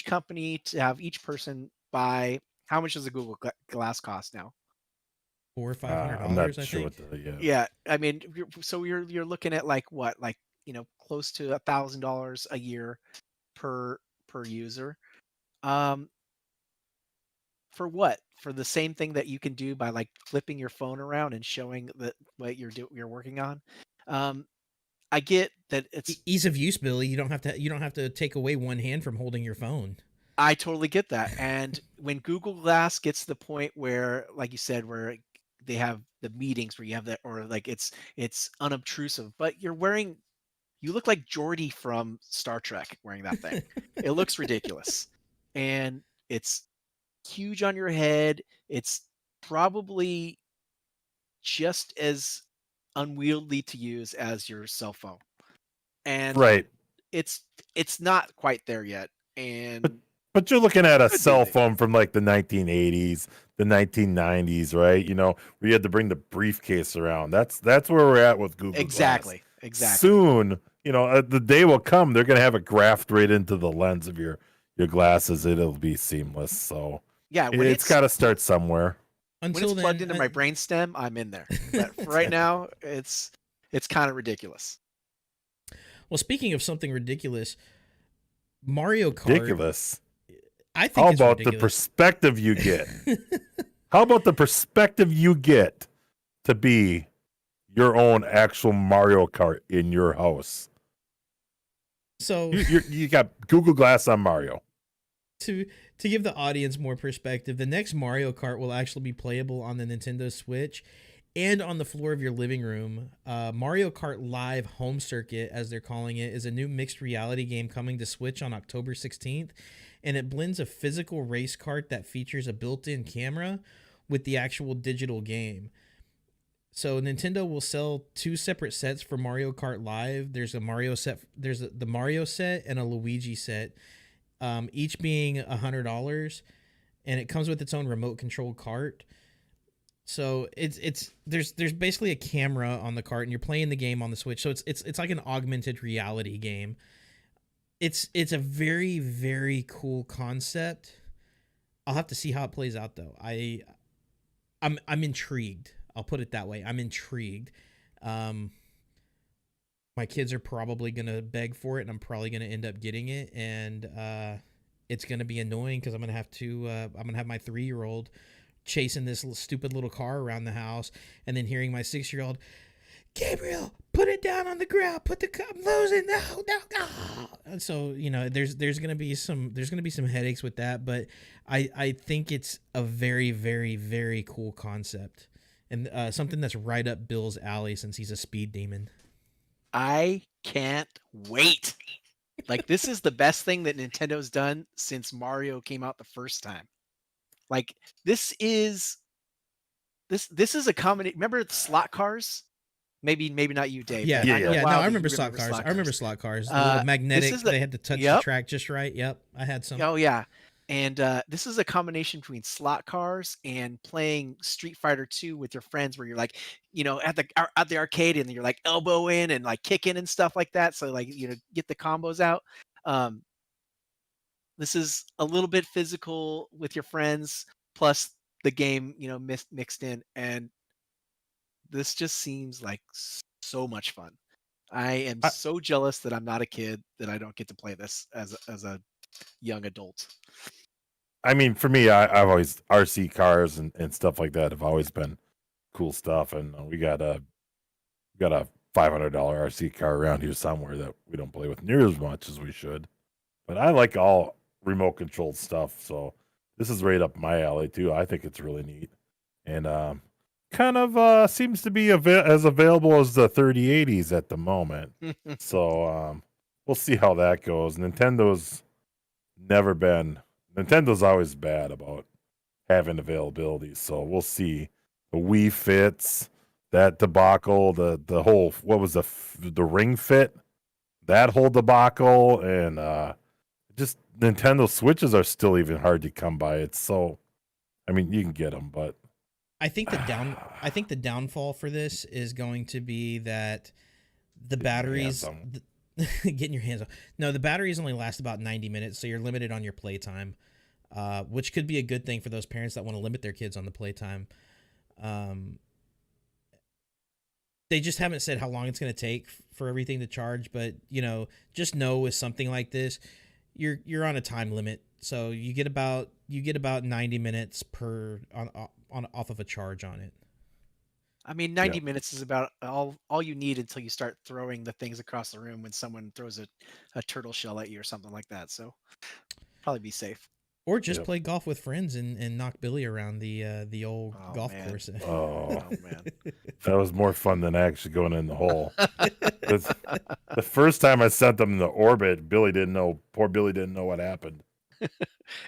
company to have each person buy. How much does a Google Glass cost now? $400 or $500. I'm not I sure think. Yeah. I mean, so you're looking at like what, like, close to $1,000 a year per user. For what? For the same thing that you can do by like flipping your phone around and showing what you're working on. I get that it's ease of use, Billy. You don't have to take away one hand from holding your phone. I totally get that. And when Google Glass gets to the point where, like you said, where they have the meetings where you have that, or like it's unobtrusive, but you look like Geordi from Star Trek wearing that thing. It looks ridiculous. And it's huge on your head. It's probably just as unwieldy to use as your cell phone. And right. It's not quite there yet. And but you're looking at a cell phone from like the 1980s, the 1990s, right? Where you had to bring the briefcase around. That's where we're at with Google Exactly. Glass. Exactly. Soon, the day will come. They're going to have it graphed right into the lens of your glasses. It'll be seamless. So yeah, it's got to start somewhere. When it's plugged into my brainstem, I'm in there. But for right now, it's kind of ridiculous. Well, speaking of something ridiculous, Mario Kart. Ridiculous. I think. How about the perspective you get? How about the perspective you get to be your own actual Mario Kart in your house? So you got Google Glass on Mario. To give the audience more perspective, the next Mario Kart will actually be playable on the Nintendo Switch and on the floor of your living room. Mario Kart Live Home Circuit, as they're calling it, is a new mixed reality game coming to Switch on October 16th, and it blends a physical race kart that features a built-in camera with the actual digital game. So Nintendo will sell 2 separate sets for Mario Kart Live. There's the Mario set and a Luigi set. Each being $100, and it comes with its own remote control cart. So there's basically a camera on the cart, and you're playing the game on the Switch. So it's like an augmented reality game. It's a very, very cool concept. I'll have to see how it plays out though. I'm intrigued. I'll put it that way. I'm intrigued. My kids are probably going to beg for it, and I'm probably going to end up getting it. And it's going to be annoying because I'm going to have my 3-year-old chasing this stupid little car around the house, and then hearing my 6-year-old, Gabriel, put it down on the ground. I'm losing. No. And so, there's going to be some headaches with that, but I think it's a very, very, very cool concept, and something that's right up Bill's alley since he's a speed demon. I can't wait. Like, this is the best thing that Nintendo's done since Mario came out the first time. Like, this is a combination. Remember the slot cars? Maybe not you, Dave. Yeah. No, I remember slot cars. I remember slot cars. The magnetic. They had to touch the track just right. Yep, I had some. Oh yeah. And this is a combination between slot cars and playing Street Fighter 2 with your friends, where you're like, at the arcade, and you're like elbow in and like kicking and stuff like that. So like get the combos out. Um, this is a little bit physical with your friends, plus the game mixed in, and this just seems like so much fun. I am I, so jealous that I'm not a kid, that I don't get to play this as a young adult. I mean, for me, I've always RC cars and stuff like that have always been cool stuff, and we got a $500 RC car around here somewhere that we don't play with near as much as we should. But I like all remote controlled stuff, so this is right up my alley too. I think it's really neat, and kind of seems to be as available as the 3080s at the moment. So we'll see how that goes. Nintendo's always bad about having availability, so we'll see. The Wii Fits, that debacle, the whole, what was the Ring Fit, that whole debacle, and just Nintendo Switches are still even hard to come by. It's so, I mean, you can get them, but I think the downfall for this is going to be that the batteries getting your hands on. No, the batteries only last about 90 minutes, so you're limited on your playtime, which could be a good thing for those parents that want to limit their kids on the playtime. They just haven't said how long it's going to take for everything to charge, but just know with something like this, you're on a time limit, so you get about 90 minutes per on off of a charge on it. I mean, 90 minutes is about all you need until you start throwing the things across the room when someone throws a turtle shell at you or something like that. So probably be safe. Or just play golf with friends and knock Billy around the old golf course. Oh man, that was more fun than actually going in the hole. The first time I sent them in the orbit, poor Billy didn't know what happened.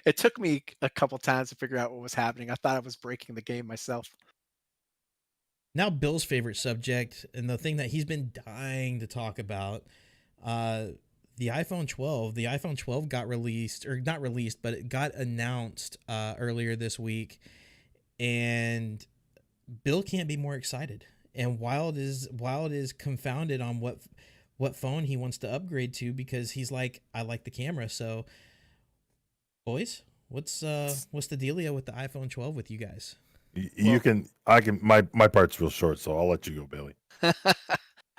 It took me a couple times to figure out what was happening. I thought I was breaking the game myself. Now Bill's favorite subject, and the thing that he's been dying to talk about, the iPhone 12. The iPhone 12 got released, or not released, but it got announced earlier this week, and Bill can't be more excited. And Wild is confounded on what phone he wants to upgrade to, because he's like, I like the camera. So, boys, what's the dealio with the iPhone 12 with you guys? My part's real short, so I'll let you go, Billy.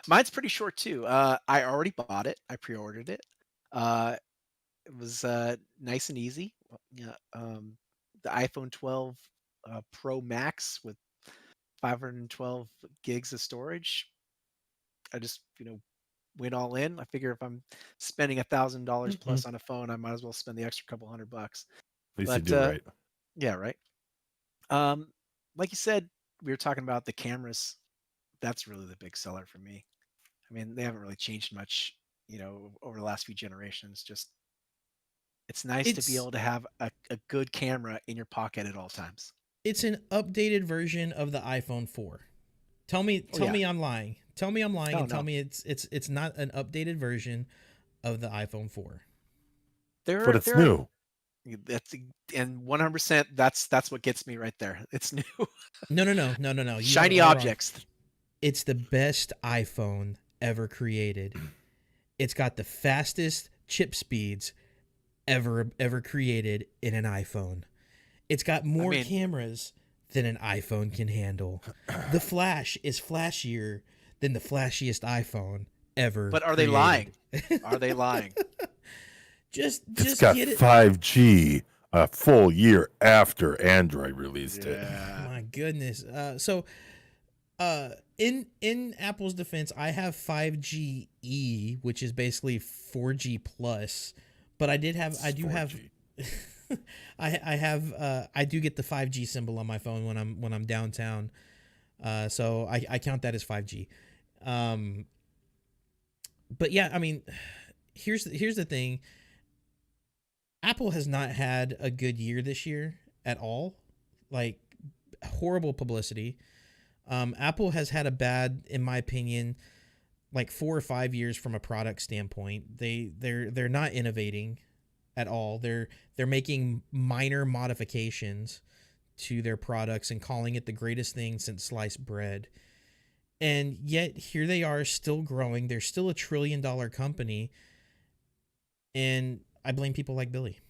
Mine's pretty short too. I already bought it. I pre-ordered it. It was nice and easy. The iPhone 12 Pro Max with 512 gigs of storage. I just went all in. I figure if I'm spending $1,000 plus on a phone, I might as well spend the extra couple $100. At least you do right. Yeah, right. Like you said, we were talking about the cameras. That's really the big seller for me. I mean, they haven't really changed much, over the last few generations. Just it's nice to be able to have a good camera in your pocket at all times. It's an updated version of the iPhone 4. Tell me I'm lying. Tell me I'm lying, tell me it's not an updated version of the iPhone 4. But it's new. That's, and 100%. That's what gets me right there. It's new. No. Shiny objects. Wrong. It's the best iPhone ever created. It's got the fastest chip speeds ever created in an iPhone. It's got more cameras than an iPhone can handle. The flash is flashier than the flashiest iPhone ever. But are they lying? Are they lying? It's got 5G a full year after Android released it. My goodness. In Apple's defense, I have 5GE, which is basically 4G plus, but I do get the 5G symbol on my phone when I'm downtown. So I count that as 5G. But yeah, I mean, here's the thing. Apple has not had a good year this year at all. Like, horrible publicity. Apple has had a bad, in my opinion, like 4 or 5 years from a product standpoint. They're not innovating at all. They're making minor modifications to their products and calling it the greatest thing since sliced bread. And yet here they are still growing. They're still $1 trillion company. And I blame people like Billy.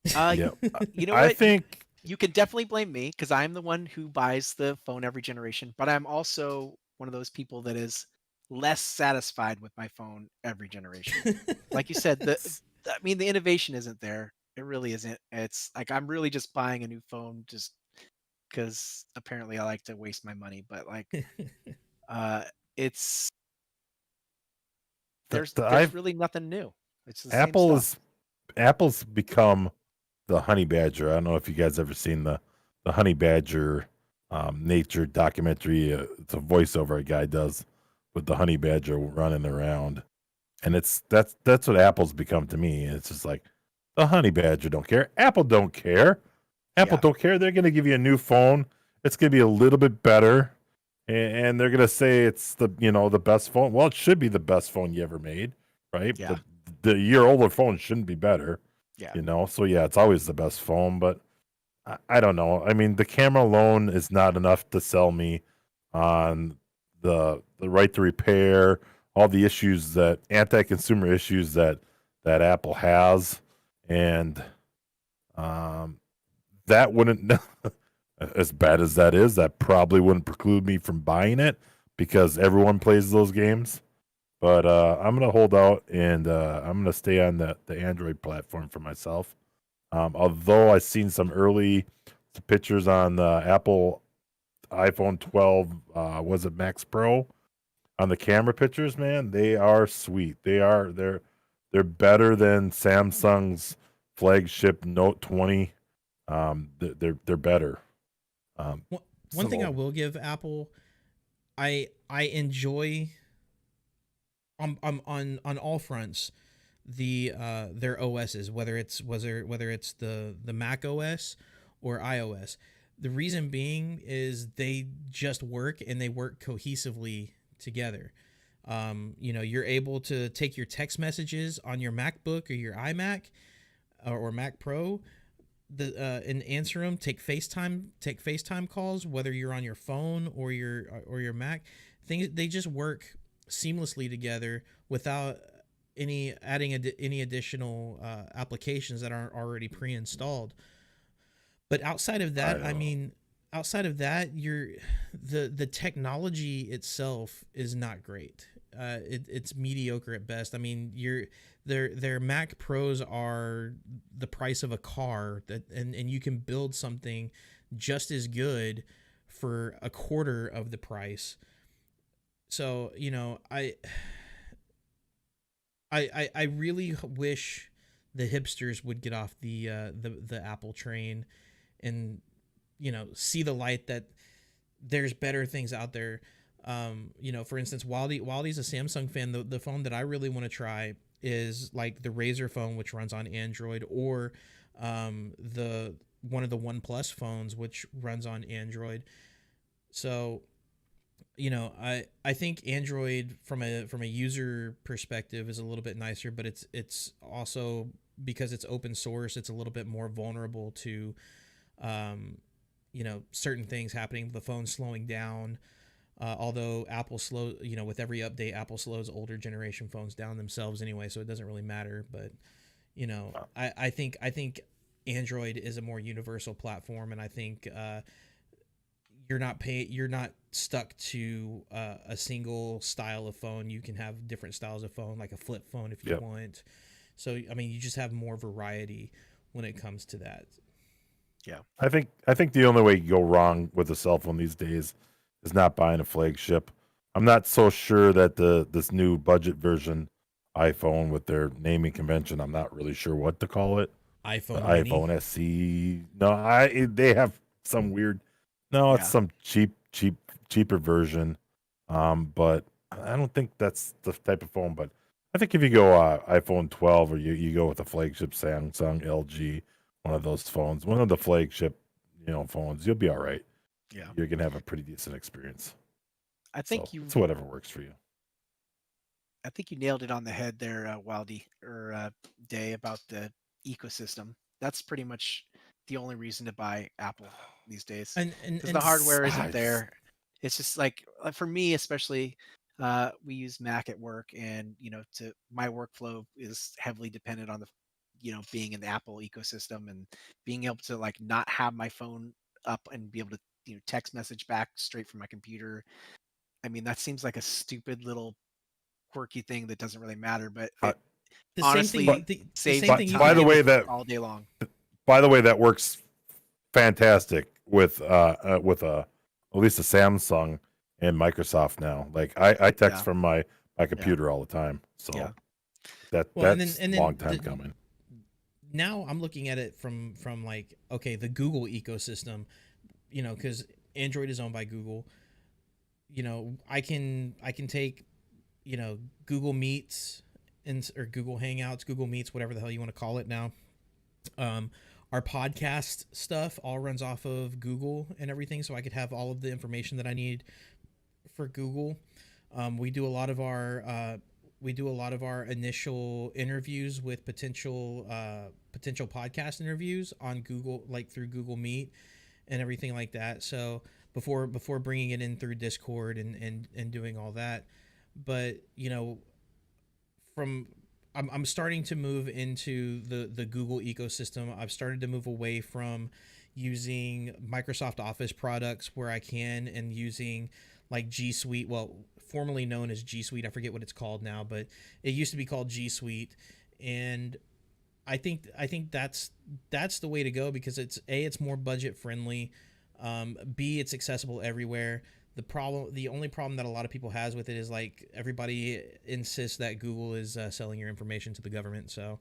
Yeah. You know I what? think You can definitely blame me because I'm the one who buys the phone every generation, but I'm also one of those people that is less satisfied with my phone every generation. Like you said, the innovation isn't there. It really isn't. It's like I'm really just buying a new phone just because apparently I like to waste my money. But like, uh, it's the, there's the there's I've really nothing new. It's the same Apple stuff. is Apple's become the honey badger. I don't know if you guys ever seen the honey badger nature documentary. It's a voiceover a guy does with the honey badger running around, and that's what Apple's become to me. It's just like the honey badger don't care. Apple don't care. Apple Yeah. don't care. They're going to give you a new phone. It's going to be a little bit better, and they're going to say it's the best phone. Well, it should be the best phone you ever made, right? Yeah. The year older phone shouldn't be better. Yeah. So yeah, it's always the best phone, but I don't know. I mean, the camera alone is not enough to sell me on the right to repair, all the issues that anti-consumer issues that Apple has, and that wouldn't, as bad as that is, that probably wouldn't preclude me from buying it because everyone plays those games. But I'm gonna hold out and I'm gonna stay on the Android platform for myself. Although I've seen some early pictures on the Apple iPhone 12, was it Max Pro, on the camera pictures, man, they are sweet. They're better than Samsung's flagship Note 20. They're better. One thing I will give Apple, I enjoy on all fronts their OSs, whether it's the Mac OS or iOS. The reason being is they just work and they work cohesively together. You're able to take your text messages on your MacBook or your iMac or Mac Pro, and answer them. Take FaceTime calls, whether you're on your phone or your Mac. Things, they just work seamlessly together without any additional applications that aren't already pre-installed. But outside of that, the technology itself is not great. It's mediocre at best. I mean, their Mac Pros are the price of a car, and you can build something just as good for a quarter of the price. So, I really wish the hipsters would get off the Apple train and see the light that there's better things out there. For instance, Wildy's a Samsung fan. The phone that I really want to try is like the Razer phone, which runs on Android, or the one of the OnePlus phones, which runs on Android. So, I think Android from a user perspective is a little bit nicer, but it's also, because it's open source, it's a little bit more vulnerable to certain things happening, the phone slowing down. Although Apple with every update, Apple slows older generation phones down themselves anyway, so it doesn't really matter. But I think Android is a more universal platform, and I think you're not stuck to a single style of phone. You can have different styles of phone, like a flip phone if you want. So I mean, you just have more variety when it comes to that. Yeah, I think the only way you go wrong with a cell phone these days is not buying a flagship. I'm not so sure that this new budget version iPhone with their naming convention, I'm not really sure what to call it. iPhone SE. No, they have some weird. No, it's some cheaper version. But I don't think that's the type of phone. But I think if you go iPhone 12 or you go with a flagship Samsung, LG, one of those phones, one of the flagship phones, you'll be all right. Yeah, You're gonna have a pretty decent experience. I think it's whatever works for you. I think you nailed it on the head there, Wildy or Day, about the ecosystem. That's pretty much the only reason to buy Apple these days, and because and the hardware isn't Sides. there. It's just like for me, especially, we use Mac at work, and to my workflow is heavily dependent on the, being in the Apple ecosystem and being able to like not have my phone up and be able to text message back straight from my computer. I mean, that seems like a stupid little quirky thing that doesn't really matter, but Uh, it the same thing but honestly the saves same me by, thing you by can the do time way, with that all day long. works fantastic with at least a Samsung and Microsoft now. Like I text Yeah, from my yeah, computer all the time, so yeah, well, that's and a long then time coming. now I'm looking at it from like, okay, the Google ecosystem, because Android is owned by Google. I can take, Google Meets or Google Hangouts, Google Meets, whatever the hell you want to call it now. Um, our podcast stuff all runs off of Google and everything, so I could have all of the information that I need for Google. We do a lot of our initial interviews with potential podcast interviews on Google, like through Google Meet and everything like that. So before bringing it in through Discord and doing all that, but from I'm starting to move into the Google ecosystem. I've started to move away from using Microsoft Office products where I can, and using like G Suite, well, formerly known as G Suite. I forget what it's called now, but it used to be called G Suite. And I think that's the way to go, because it's more budget friendly. B, it's accessible everywhere. The only problem that a lot of people has with it is, like, everybody insists that Google is selling your information to the government. So,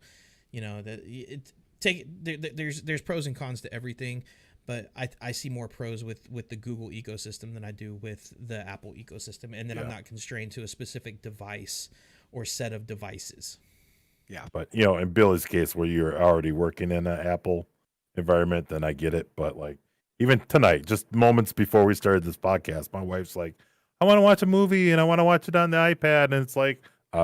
that it take there's pros and cons to everything, but I see more pros with the Google ecosystem than I do with the Apple ecosystem, and then I'm Yeah. not constrained to a specific device or set of devices. yeah. But in Billy's case, where you're already working in an Apple environment, then I get it. But like even tonight, just moments before we started this podcast, my wife's like, "I want to watch a movie and I want to watch it on the iPad," and it's like, do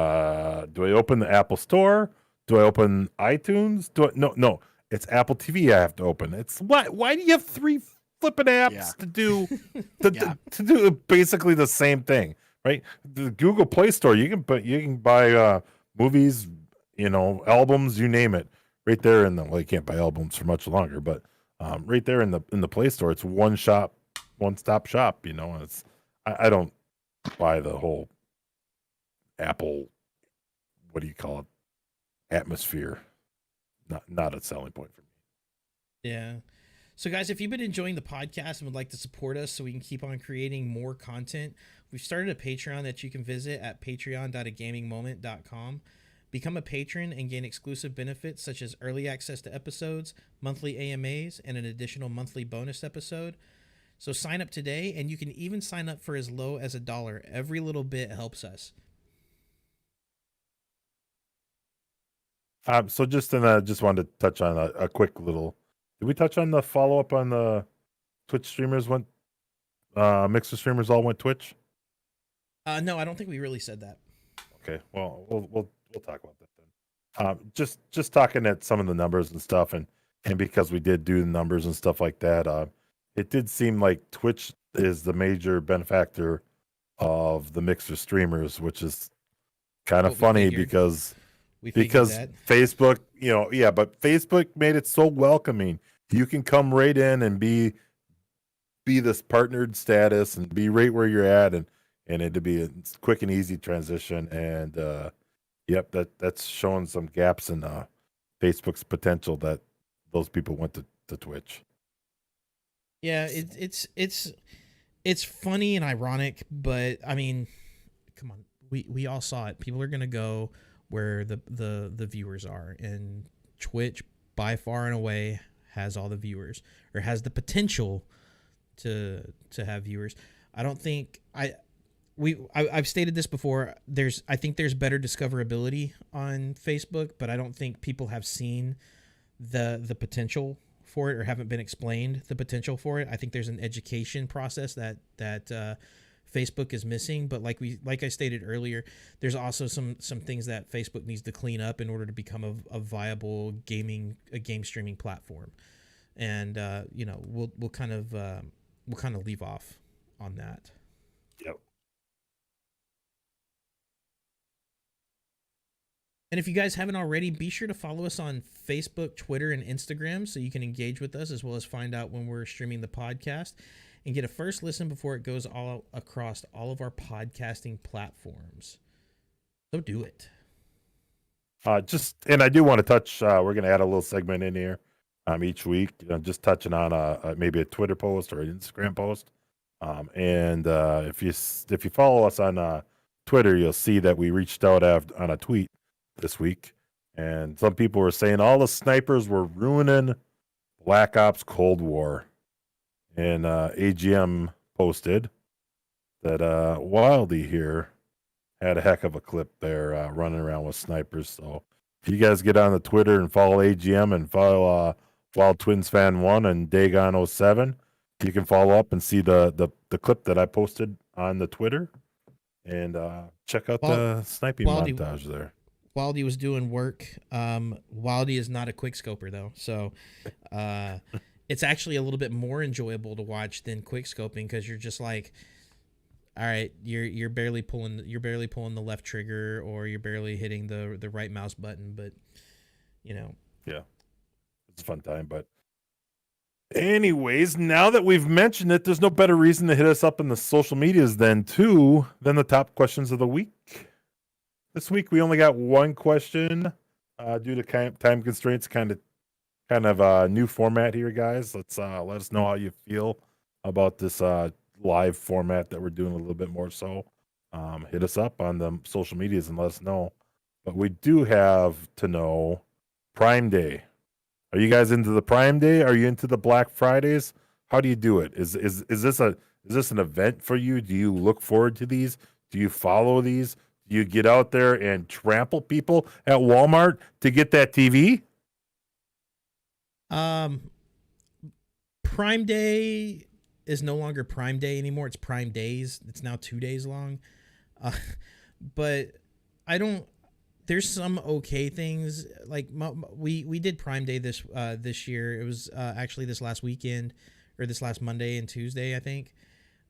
I open the Apple Store? Do I open iTunes? No, it's Apple TV. I have to open. It's what? Why do you have three flipping Yeah. apps to do Yeah. to do basically the same thing, right? The Google Play Store, you can buy movies, albums, you name it, right there in the. Well, you can't buy albums for much longer, but right there in the Play Store, it's one stop shop. It's I don't buy the whole Apple, what do you call it, atmosphere. Not a selling point for me. Yeah. So, guys, if you've been enjoying the podcast and would like to support us so we can keep on creating more content, we've started a Patreon that you can visit at patreon.agamingmoment.com. Become a patron and gain exclusive benefits such as early access to episodes, monthly AMAs, and an additional monthly bonus episode. So sign up today, and you can even sign up for as low as $1. Every little bit helps us. So just wanted to touch on a quick little. Did we touch on the follow up on the Twitch streamers went? Mixer streamers all went Twitch. No, I don't think we really said that. Okay, well we'll talk about that then. Just talking at some of the numbers and stuff, and because we did do the numbers and stuff like that, it did seem like Twitch is the major benefactor of the Mixer streamers, which is kind of funny because Facebook, but Facebook made it so welcoming. You can come right in and be this partnered status and be right where you're at, and it'd be a quick and easy transition. And yep, that's showing some gaps in Facebook's potential that those people went to Twitch. Yeah, it's funny and ironic, but I mean, come on, we all saw it. People are gonna go where the viewers are, and Twitch by far and away has all the viewers, or has the potential to have viewers. I don't think I've stated this before. I think there's better discoverability on Facebook, but I don't think people have seen the potential for it, or haven't been explained the potential for it. I think there's an education process that Facebook is missing. But like I stated earlier, there's also some things that Facebook needs to clean up in order to become a viable game streaming platform. And we'll kind of leave off on that. Yep. And if you guys haven't already, be sure to follow us on Facebook, Twitter, and Instagram so you can engage with us, as well as find out when we're streaming the podcast and get a first listen before it goes all across all of our podcasting platforms. So do it. And I do want to touch. We're going to add a little segment in here each week, just touching on maybe a Twitter post or an Instagram post. And if you follow us on Twitter, you'll see that we reached out on a tweet this week, and some people were saying all the snipers were ruining Black Ops Cold War. And AGM posted that Wildy here had a heck of a clip there running around with snipers. So if you guys get on the Twitter and follow AGM and follow WildTwinsFan1 and Dagon07, you can follow up and see the clip that I posted on the Twitter, and check out the sniping montage there. Wildy was doing work. Wildy is not a quickscoper though, so it's actually a little bit more enjoyable to watch than quickscoping, because you're just like, all right, you're barely pulling the left trigger, or you're barely hitting the right mouse button, but yeah, it's a fun time. But anyways, now that we've mentioned it, there's no better reason to hit us up in the social medias than the top questions of the week. This week we only got one question due to time constraints. Kind of a new format here, guys. Let's let us know how you feel about this live format that we're doing a little bit more. So hit us up on the social medias and let us know. But we do have to know Prime Day. Are you guys into the Prime Day? Are you into the Black Fridays? How do you do it? Is this an event for you? Do you look forward to these? Do you follow these? Do you get out there and trample people at Walmart to get that TV? Prime Day is no longer Prime Day anymore. It's Prime Days. It's now 2 days long. But I don't. There's some okay things. Like we did Prime Day this year. It was actually this last weekend, or this last Monday and Tuesday, I think.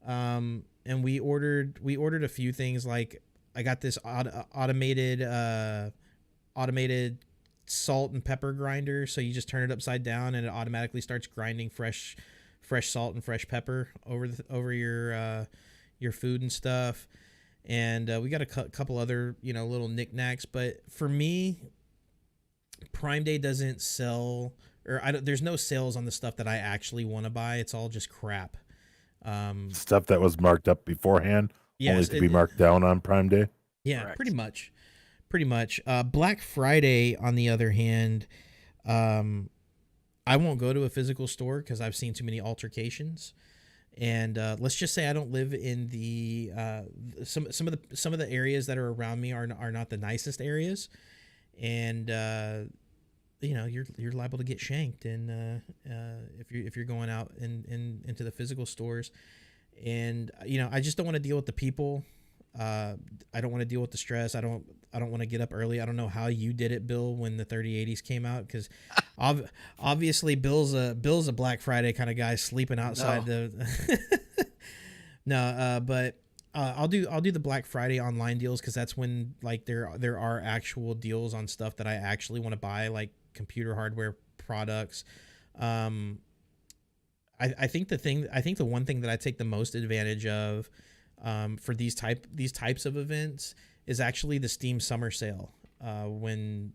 And we ordered a few things. Like I got this automated salt and pepper grinder. So you just turn it upside down and it automatically starts grinding fresh salt and fresh pepper over your food and stuff. And we got a couple other little knickknacks. But for me, Prime Day doesn't sell, or there's no sales on the stuff that I actually want to buy. It's all just crap. Stuff that was marked up beforehand, only to be marked down on Prime Day. Yeah, correct. Pretty much. Black Friday, on the other hand, I won't go to a physical store because I've seen too many altercations. And let's just say I don't live in the some of the areas that are around me are not the nicest areas, and you're liable to get shanked, and if you're going out into the physical stores, and I just don't want to deal with the people. I don't want to deal with the stress. I don't want to get up early. I don't know how you did it, Bill, when the 3080s came out, because obviously Bill's a Black Friday kind of guy, sleeping outside but I'll do the Black Friday online deals, because that's when like there are actual deals on stuff that I actually want to buy, like computer hardware products. I think the one thing that I take the most advantage of for these types of events is actually the Steam Summer Sale, when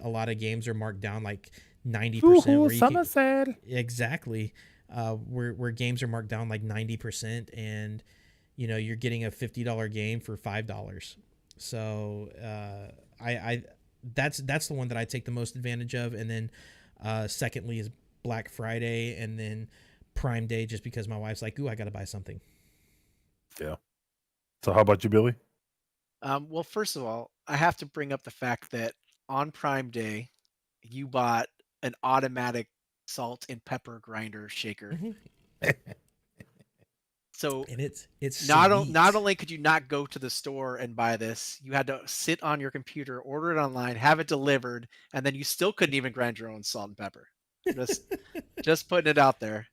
a lot of games are marked down like 90%. Summer sale. Exactly. Where games are marked down like 90%, and you're getting a $50 game for $5. So that's the one that I take the most advantage of. And then secondly is Black Friday, and then Prime Day, just because my wife's like, ooh, I gotta buy something. Yeah. So how about you, Billy? Well, first of all, I have to bring up the fact that on Prime Day, you bought an automatic salt and pepper grinder shaker. Mm-hmm. So And it's not sweet. not only could you not go to the store and buy this, you had to sit on your computer, order it online, have it delivered, and then you still couldn't even grind your own salt and pepper. Just just putting it out there.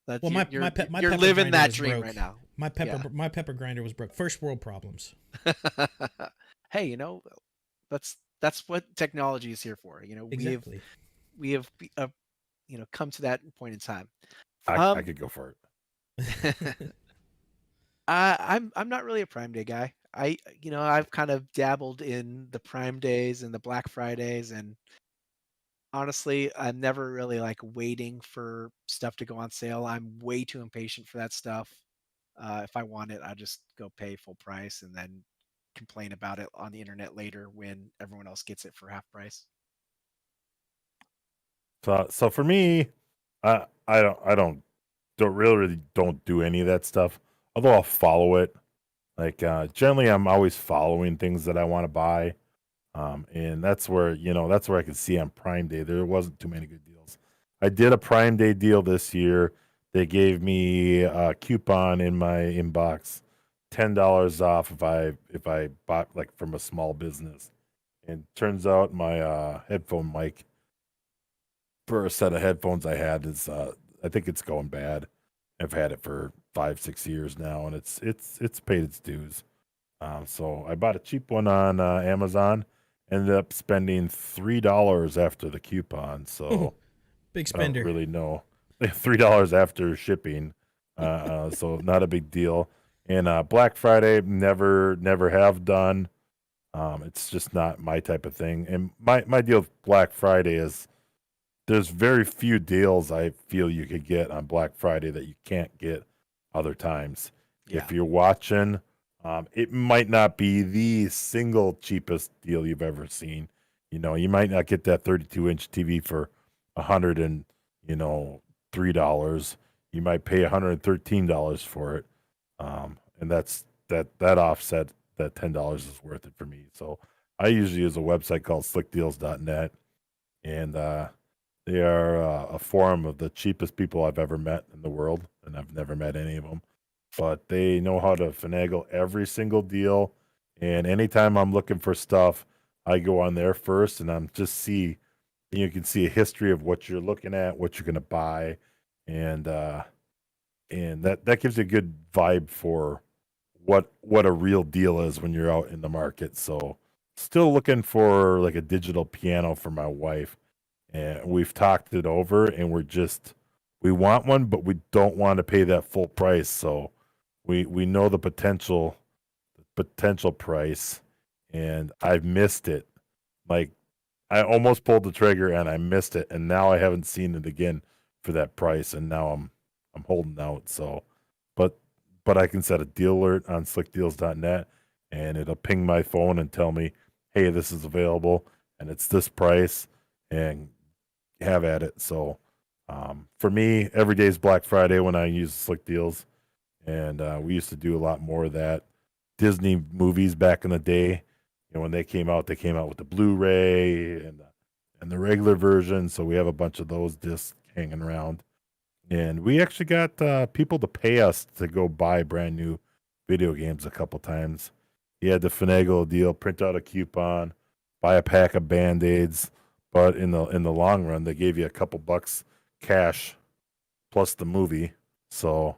That Well, my you're pepper living grinder that was dream broke. right now. Yeah. My pepper grinder was broke. First world problems. Hey, that's what technology is here for. Exactly. We have come to that point in time. I Um, could go for it. I'm not really a Prime Day guy. I've kind of dabbled in the Prime Days and the Black Fridays, and honestly, I'm never really like waiting for stuff to go on sale. I'm way too impatient for that stuff. If I want it, I just go pay full price and then complain about it on the internet later when everyone else gets it for half price. So for me, I don't really don't do any of that stuff. Although I'll follow it. Like generally, I'm always following things that I want to buy. And that's where I could see on Prime Day there wasn't too many good deals. I did a Prime Day deal this year. They gave me a coupon in my inbox, $10 off if I bought like from a small business. And turns out my headphone mic for a set of headphones I had is I think it's going bad. I've had it for 5-6 years now, and it's paid its dues. So I bought a cheap one on Amazon. Ended up spending $3 after the coupon. So Big I don't spender. really know. $3 after shipping. So not a big deal. And Black Friday never have done. It's just not my type of thing. And my deal with Black Friday is there's very few deals I feel you could get on Black Friday that you can't get other times. Yeah. If you're watching, it might not be the single cheapest deal you've ever seen. You might not get that 32-inch TV for $103. You might pay $113 for it, and that offset that $10 is worth it for me. So I usually use a website called slickdeals.net, and they are a forum of the cheapest people I've ever met in the world, and I've never met any of them. But they know how to finagle every single deal. And anytime I'm looking for stuff, I go on there first, and you can see a history of what you're looking at, what you're going to buy, and that gives you a good vibe for what a real deal is when you're out in the market. So, still looking for like a digital piano for my wife, and we've talked it over, and we want one, but we don't want to pay that full price. So we know the potential price, and I've missed it. Like I almost pulled the trigger and I missed it, and now I haven't seen it again for that price, and now I'm holding out. So, but I can set a deal alert on slickdeals.net, and it'll ping my phone and tell me, hey, this is available, and it's this price, and have at it. So, for me, every day is Black Friday when I use Slick Deals, and we used to do a lot more of that. Disney movies back in the day, when they came out with the Blu-ray and the regular version. So we have a bunch of those discs hanging around, and we actually got people to pay us to go buy brand new video games a couple times. You had to finagle a deal, print out a coupon, buy a pack of Band-Aids, but in the long run, they gave you a couple bucks cash plus the movie. So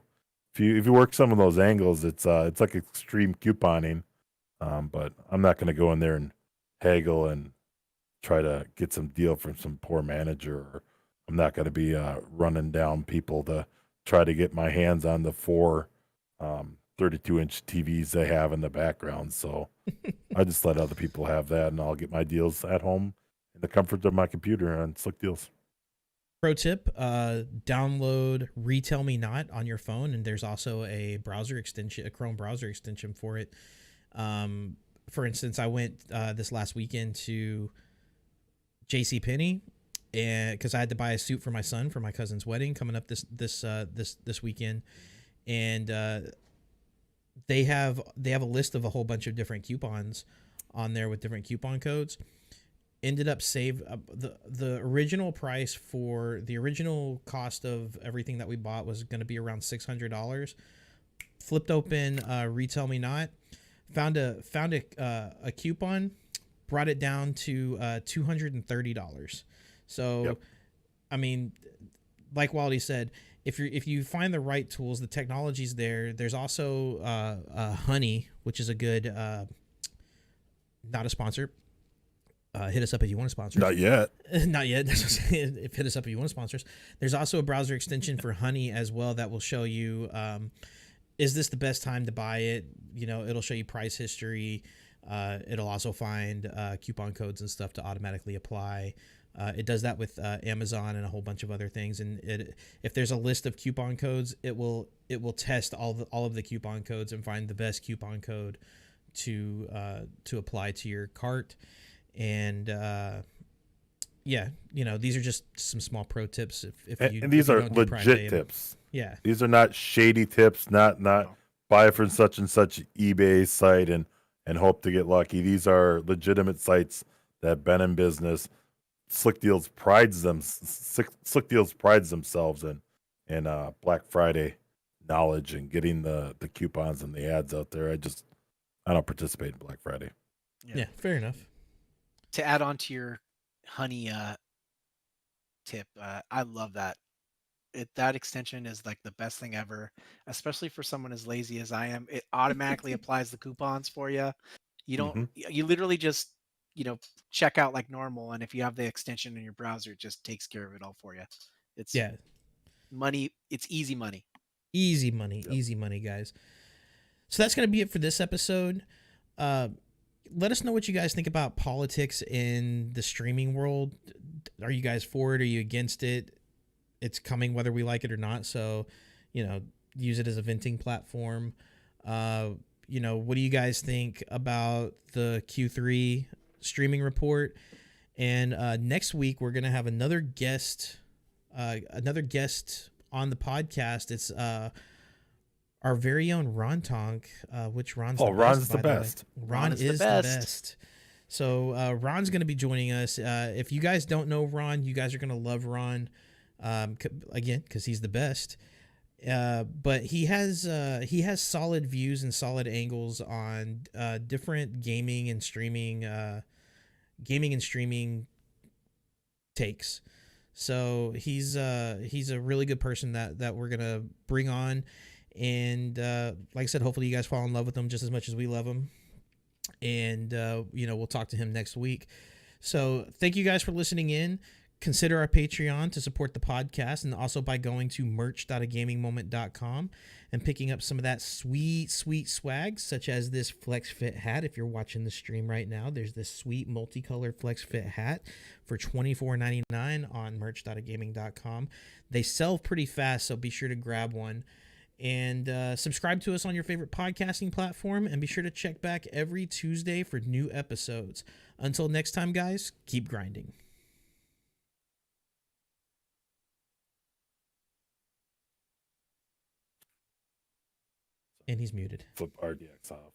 if you work some of those angles, it's like extreme couponing. But I'm not going to go in there and haggle and try to get some deal from some poor manager. Or I'm not going to be running down people to try to get my hands on the four 32-inch TVs they have in the background. So I just let other people have that, and I'll get my deals at home in the comfort of my computer on Slick Deals. Pro tip, download Retail Me Not on your phone, and there's also a browser extension, a Chrome browser extension for it. For instance, I went this last weekend to JCPenney, and because I had to buy a suit for my son for my cousin's wedding coming up this weekend, and they have a list of a whole bunch of different coupons on there with different coupon codes. Ended up the original price for the original cost of everything that we bought was going to be around $600. flipped open Retail Me Not, found a coupon, brought it down to $230. So, Yep. I mean, like Waldy said, if you find the right tools, the technology's there. There's also Honey, which is a good, not a sponsor. Hit us up if you want to sponsor. Not yet. Not yet. That's what I'm saying. If hit us up if you want to sponsor us. There's also a browser extension for Honey as well that will show you, is this the best time to buy it? You know, it'll show you price history. It'll also find coupon codes and stuff to automatically apply. It does that with Amazon and a whole bunch of other things. And if there's a list of coupon codes, it will test all of the coupon codes and find the best coupon code to apply to your cart. And yeah, you know, these are just some small pro tips. And these are legit tips. Yeah, these are not shady tips. Not buy from such and such eBay site and hope to get lucky. These are legitimate sites that have been in business. Slick Deals prides themselves in Black Friday knowledge and getting the coupons and the ads out there. I don't participate in Black Friday. Yeah, fair enough. To add on to your Honey tip, I love that. That extension is like the best thing ever, especially for someone as lazy as I am. It automatically applies the coupons for you. You don't. You literally just check out like normal, and if you have the extension in your browser, it just takes care of it all for you. It's money. It's easy money. Easy money. Yep. Easy money, guys. So that's gonna be it for this episode. Let us know what you guys think about politics in the streaming world. Are you guys for it? Are you against it? It's coming whether we like it or not. So, use it as a venting platform. What do you guys think about the Q3 streaming report? And next week, we're going to have another guest on the podcast. It's our very own Ron Tonk, which Ron's the best. Ron's the best. Ron is the best. So Ron's going to be joining us. If you guys don't know Ron, you guys are going to love Ron, again, because he's the best. But he has solid views and solid angles on different gaming and streaming takes. So he's a really good person that we're gonna bring on. And like I said, hopefully you guys fall in love with him just as much as we love him. And we'll talk to him next week. So thank you guys for listening in. Consider our Patreon to support the podcast, and also by going to merch.agamingmoment.com and picking up some of that sweet swag, such as this Flex Fit hat. If you're watching the stream right now, there's this sweet multicolored Flex Fit hat for $24.99 on merch.agaming.com. They sell pretty fast, so be sure to grab one. And subscribe to us on your favorite podcasting platform, and be sure to check back every Tuesday for new episodes. Until next time, guys, keep grinding. And he's muted. Flip RDX off.